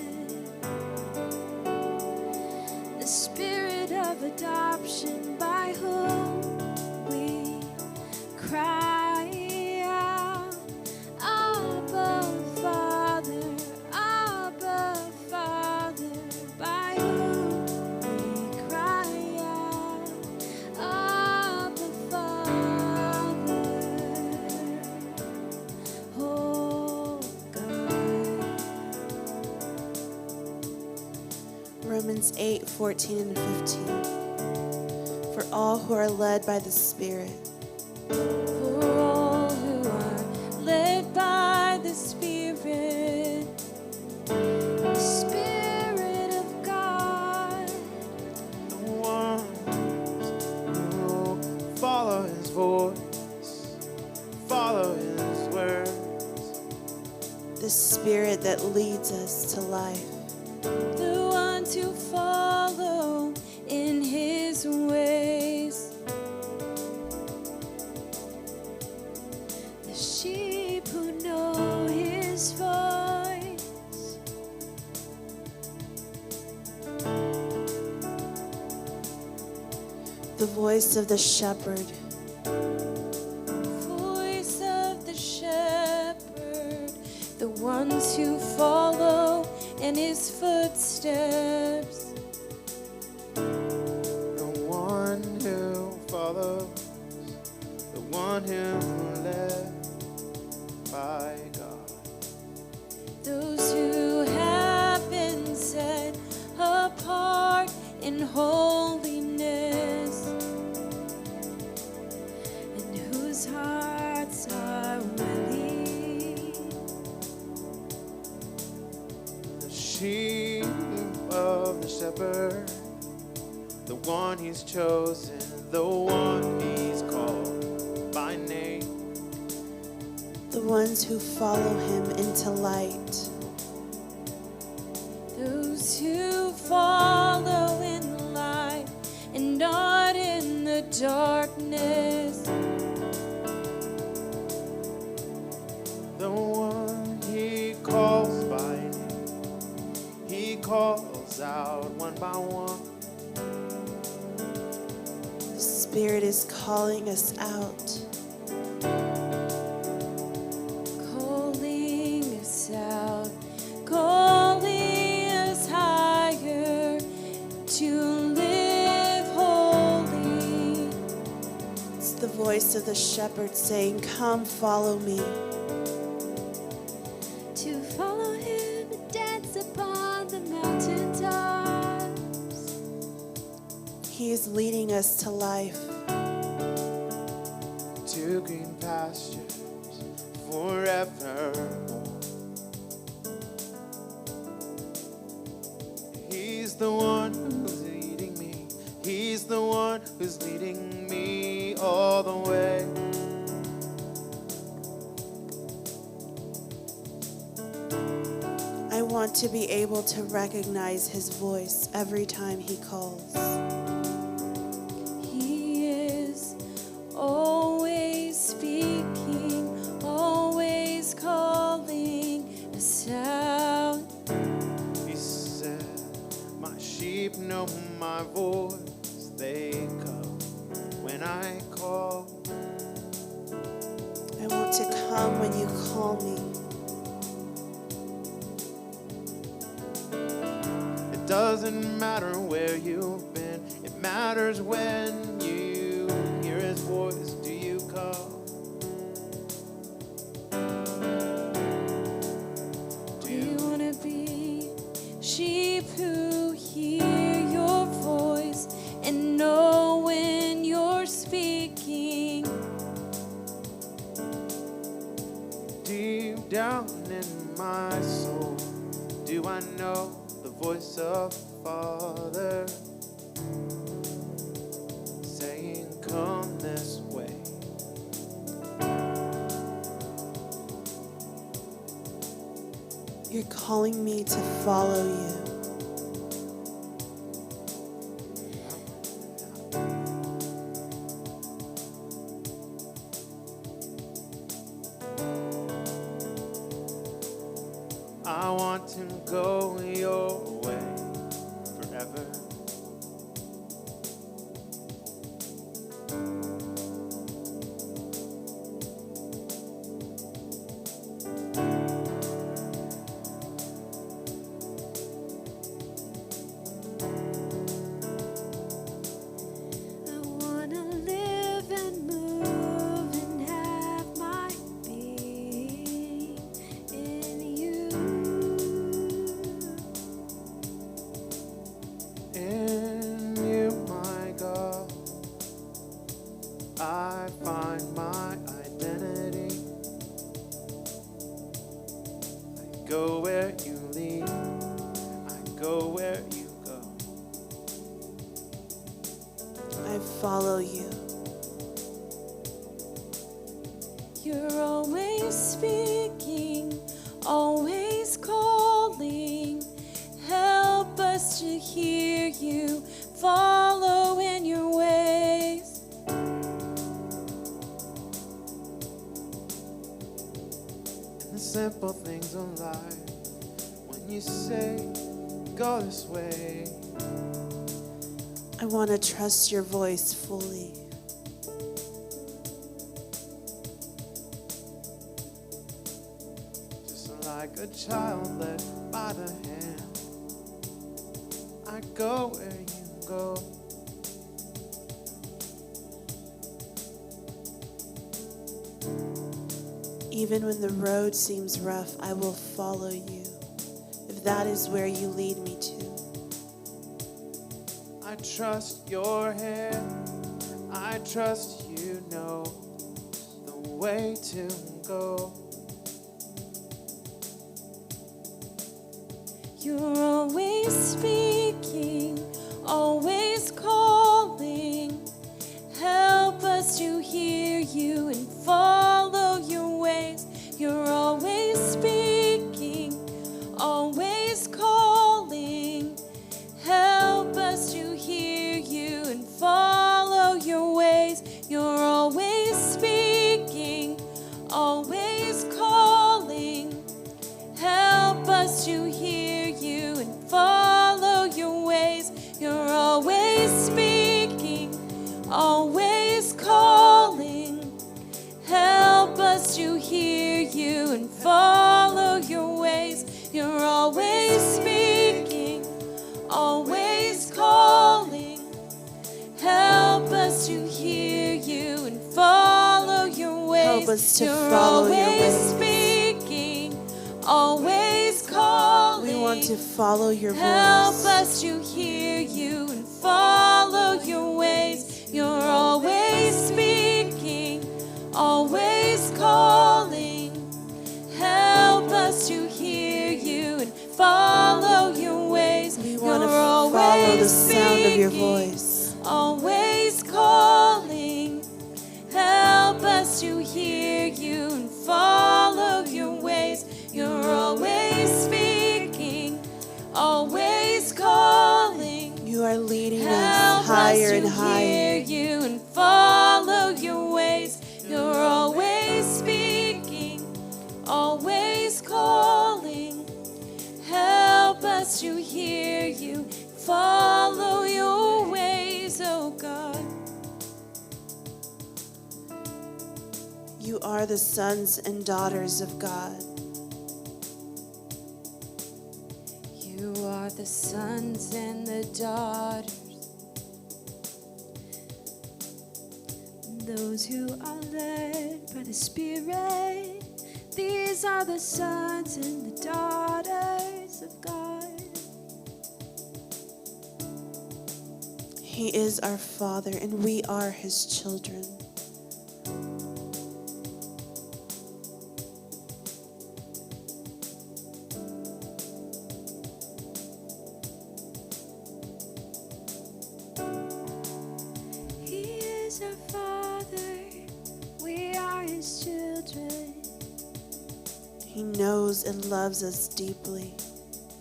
the spirit of adoption by whom we cry out, Abba, Father, by whom we cry out, Abba, Father. Oh God. Romans 8:14 and 15. For all who are led by the Spirit, For all who are led by the Spirit, The Spirit of God, The ones who follow his voice, follow his words. the Spirit that leads us to life, the ones who follow in his ways, the sheep who know his voice, the voice of the shepherd, voice of the shepherd, the ones who follow in his footsteps, The one who follows, the one who led by God. those who have been set apart in holiness, and whose hearts are willing. The sheep of the shepherd, the one he's chosen, the one he's called by name. the ones who follow him into light, those who follow in light and not in the darkness, The one he calls by name, he calls out one by one. the Spirit is calling us out. calling us out, calling us higher to live holy. It's the voice of the shepherd saying, come follow me. To follow him and dance upon the mountaintops. He is leading us to life. To green pastures forevermore. He's the one who's leading me. He's the one who's leading me all the way. I want to be able to recognize his voice every time he calls. He is always speaking, always calling us out. He said, my sheep know my voice. They come when I call. I want to come when you call me. It doesn't matter where you've been. It matters when you hear his voice. Do you come? Do you want to be sheep who hear your voice and know when you're speaking? Do you voice of Father saying, come this way. You're calling me to follow you. I want to go your way forever. I wanna live and move and have my being in you. In you, my God, I find my identity. I go where you lead, I go where you go. I follow you. You're always speaking, always calling. Help us to hear you, follow in your ways. In the simple things of life, when you say, go this way, I want to trust your voice fully. just like a child led by the hand, I go where you go. Even when the road seems rough, I will follow you, if that is where you lead me to. I trust your hand, I trust you know the way to go. You're always speaking, always calling. Help us to hear you and follow your ways. You're always speaking, always calling. Help us to hear you and follow your ways. You're always speaking, always calling. Help us to hear you and follow your ways. You're always speaking, always calling. Help us to hear you and follow your ways. You're always speaking, always calling. Help us to hear you and follow your ways. Help us to You're follow your always ways. speaking, always calling. We want to follow your Help voice. us to hear you and follow your ways. You're always speaking, always calling. Help us to hear you and follow your ways. We You're want to follow the always sound of your speaking, voice. always calling. Help us to hear you and follow your ways. You're always speaking, always calling. You are leading Help us higher us and to hear higher. you and follow your ways. You're always speaking, always calling. Help us to hear you, follow your ways, oh God. You are the sons and daughters of God. You are the sons and the daughters. Those who are led by the Spirit, these are the sons and the daughters of God. He is our Father, and we are His children. He knows and loves us deeply.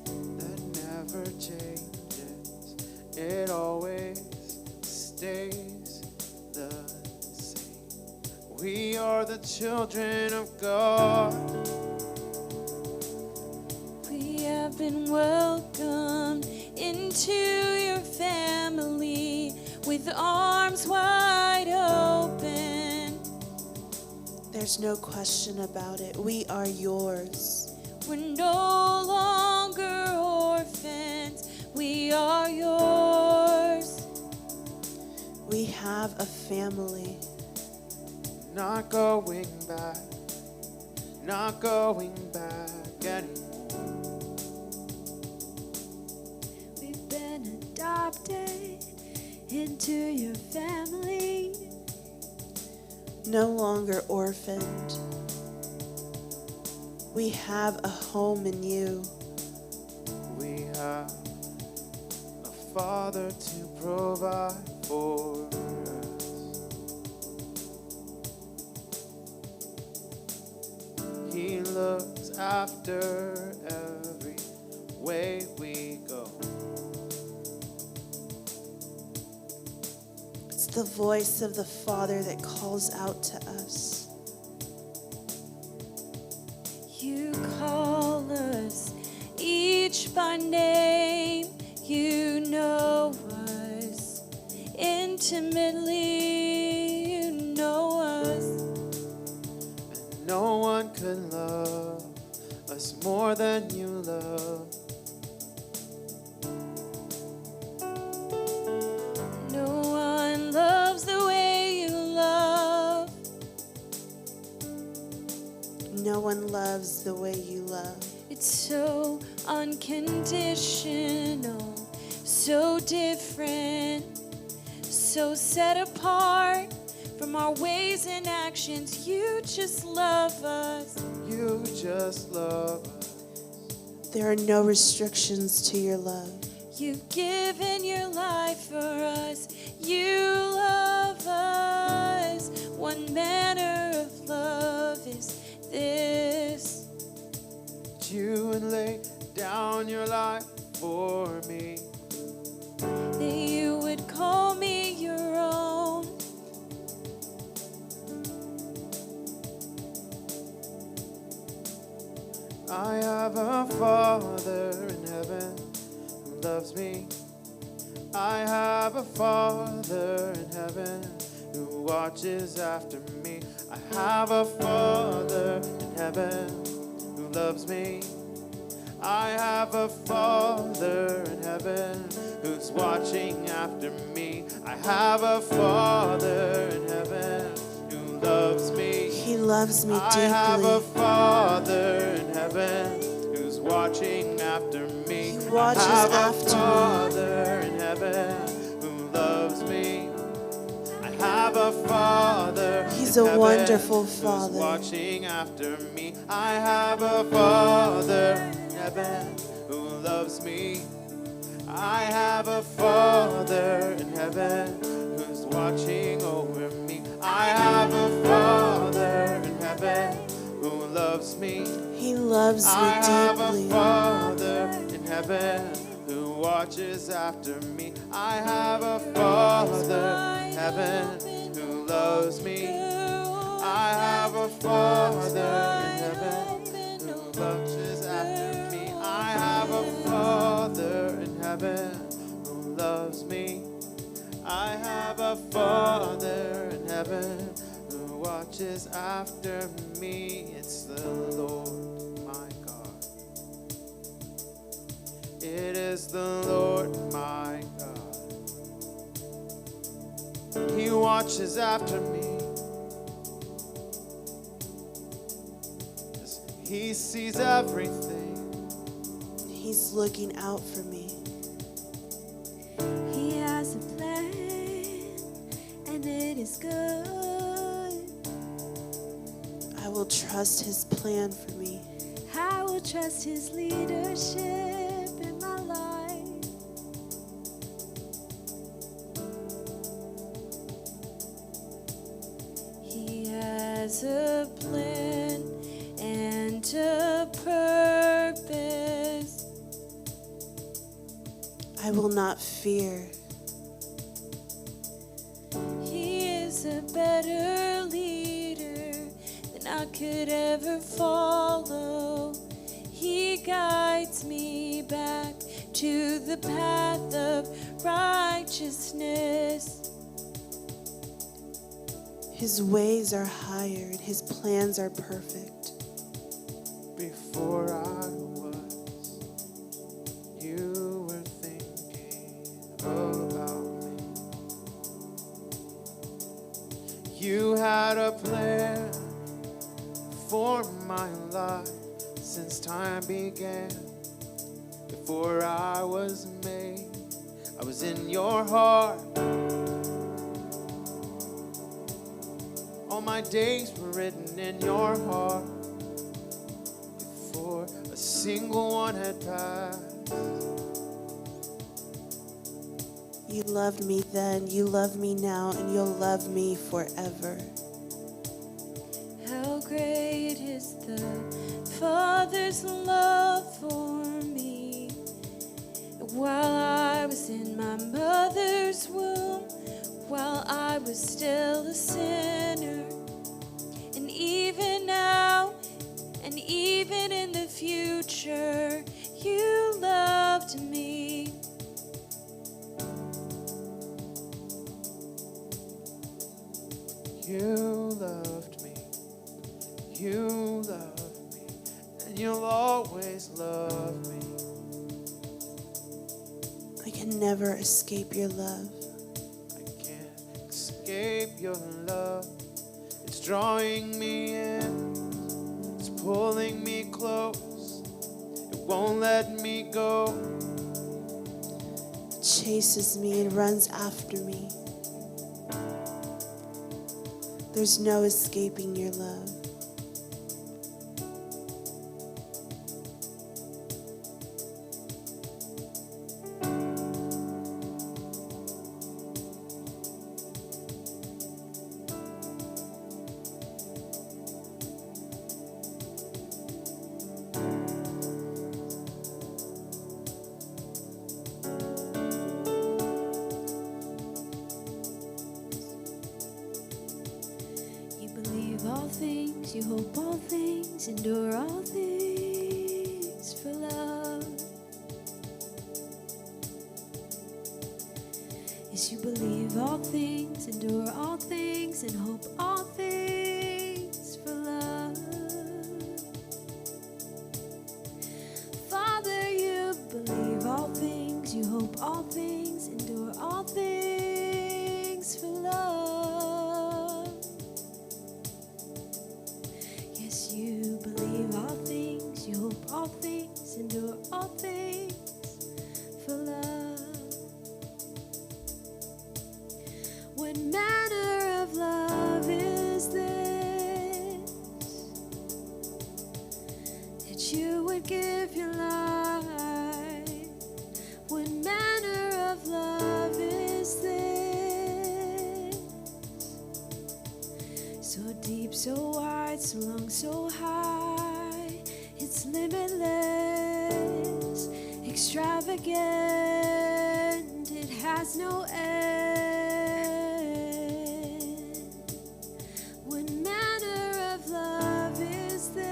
That never changes. It always stays the same. We are the children of God. We have been welcomed into your family with arms wide open. There's no question about it. We are yours. We're no longer orphans. We are yours. We have a family. Not going back. Not going back anymore. We've been adopted into your family. No longer orphaned. We have a home in you. We have a Father to provide for us. He looks after every way we go. It's the voice of the Father that calls out to us. You call us each by name. You know us intimately. You know us. And no one could love us more than you love. No one loves the way you love. No one loves the way you love. It's so unconditional, so different, so set apart from our ways and actions. You just love us. You just love us. There are no restrictions to your love. You've given your life for us. You love us. What manner of love is this? You would lay down your life for me. That you would call me your own. I have a Father in heaven who loves me. I have a Father in heaven who watches after me. I have a Father in heaven who loves me. I have a Father in heaven who's watching after me. I have a Father in heaven who loves me. He loves me I have a deeply. Father in heaven who's watching after me. He watches I have after a me. Father in heaven who loves me. I have a Father He's in a heaven wonderful who's Father. watching after me. I have a Father in heaven who loves me. I have a Father in heaven who's watching over me. I have a Father in heaven who loves me. He loves I me have a deeply. Father in heaven who watches after me. I have a Father in heaven who loves me. I have a Father in heaven who watches after me. I have a Father in heaven who loves me. I have a Father in heaven who watches after me. It's the Lord my God. It is the Lord my God. He watches after me. Yes, he sees everything. He's looking out for me. He has a plan, and it is good. I will trust his plan for me. I will trust his leadership in my life. He has a plan and a I will not fear. He is a better leader than I could ever follow. He guides me back to the path of righteousness. His ways are higher and his plans are perfect. Before I was, you were thinking about me. You had a plan for my life since time began. Before I was made, I was in your heart. All my days were written in your heart before a single one had passed. You loved me then, you love me now, and you'll love me forever. How great is the Father's love for me. While I was in my mother's womb, while I was still a sinner, and even now, and even in the future, you loved me. You loved me, you loved me, and you'll always love me. I can never escape your love. I can't escape your love. It's drawing me in, it's pulling me close. It won't let me go. It chases me and runs after me. There's no escaping your love. All things, you hope all things, endure all things for love. Yes, you believe all things, endure all things, and hope all things for love. Father, you believe all things, you hope all things, endure all things for love. You believe all things, you hope all things, endure all things for love. What manner of love is this, that you would give your life? What manner of love is this, so deep, so wide, so long, so high, it's limitless, extravagant, it has no end. What manner of love is this,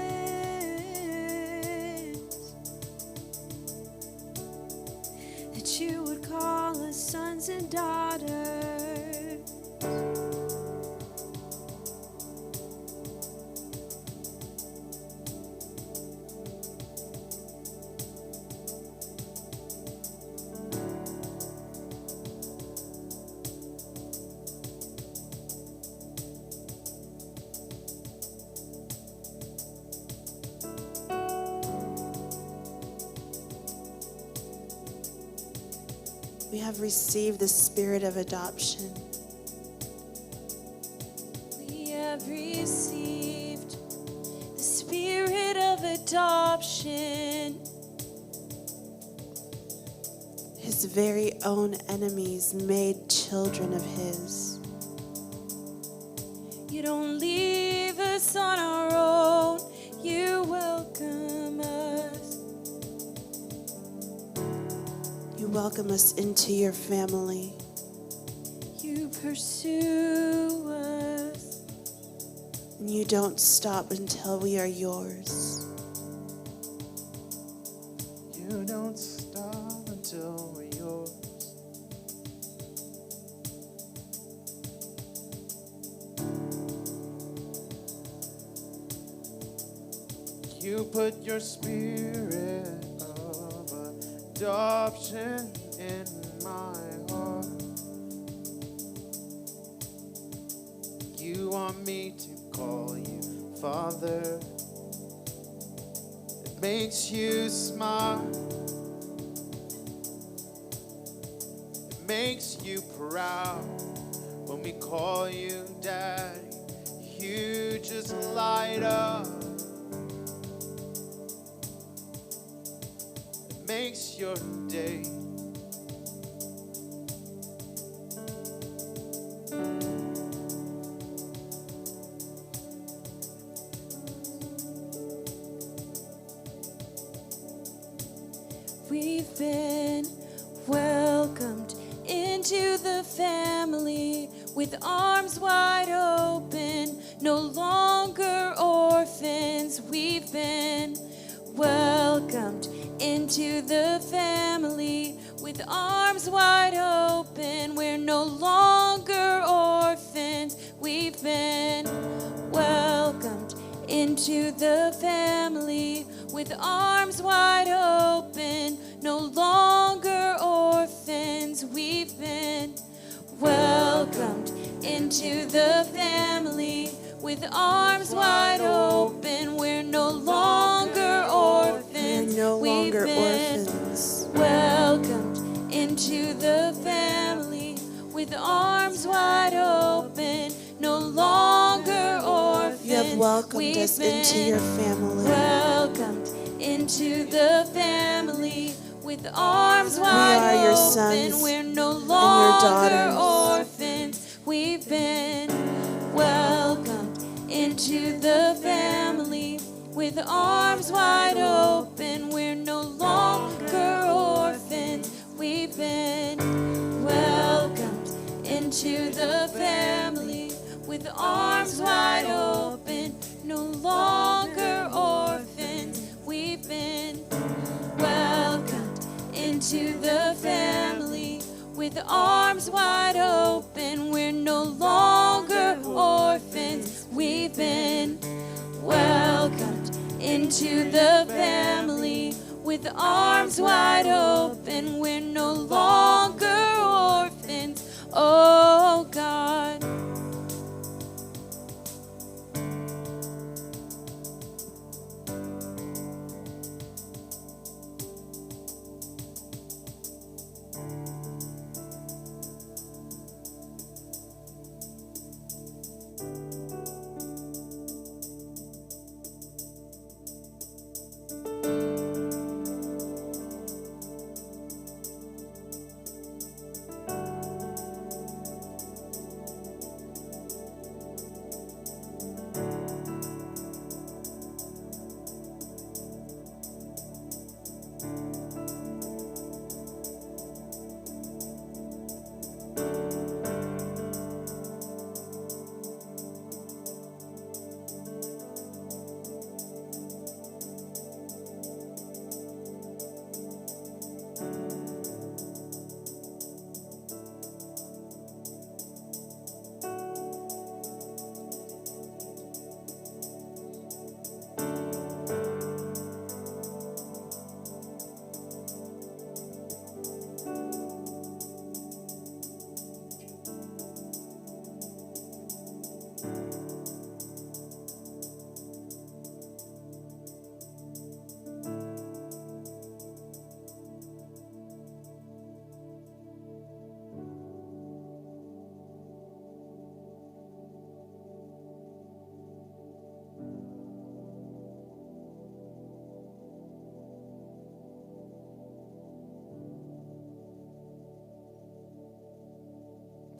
that you would call us sons and daughters? We have received the spirit of adoption. We have received the spirit of adoption. His very own enemies made children of his. You don't leave us on our own, you welcome us. You welcome us into your family. You pursue us. And you don't stop until we are yours. You don't stop until we're yours. You put your spirit of adoption in my heart. You want me to call you Father. It makes you smile. It makes you proud when we call you Daddy. You just light up. It makes your day. We've been welcomed into the family with arms wide open, no longer orphans. We've been welcomed into the family with arms wide open. We're no longer orphans. We've been welcomed into the family with arms wide open, no longer orphans. We've been welcomed into the family with arms wide open. We're no longer orphans. We're no We've longer been orphans. welcomed into the family with arms wide open, no longer orphans. You have welcomed We've us into been your family. welcomed into the family with arms We wide are your open. sons We're no and your longer daughters. orphans. We've been welcomed into the family with arms wide open. We're no longer orphans. We've been welcomed into the family with arms wide open. No longer orphans. We've been welcomed into the family with arms wide open. We're no longer orphans. We've been welcomed into the family with arms wide open. We're no longer orphans. Oh God.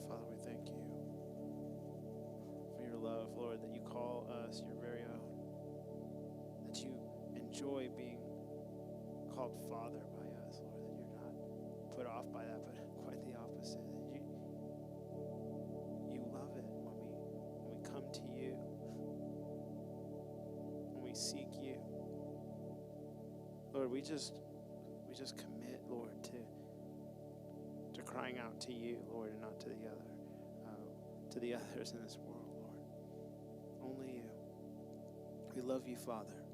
Father, we thank you for your love, Lord, that you call us your very own, that you enjoy being called Father by us, Lord, that you're not put off by that, but quite the opposite. That you love it when we come to you, when we seek you. Lord, we just commit, Lord, to crying out to you, Lord, and not to the others in this world, Lord. Only you. We love you, Father.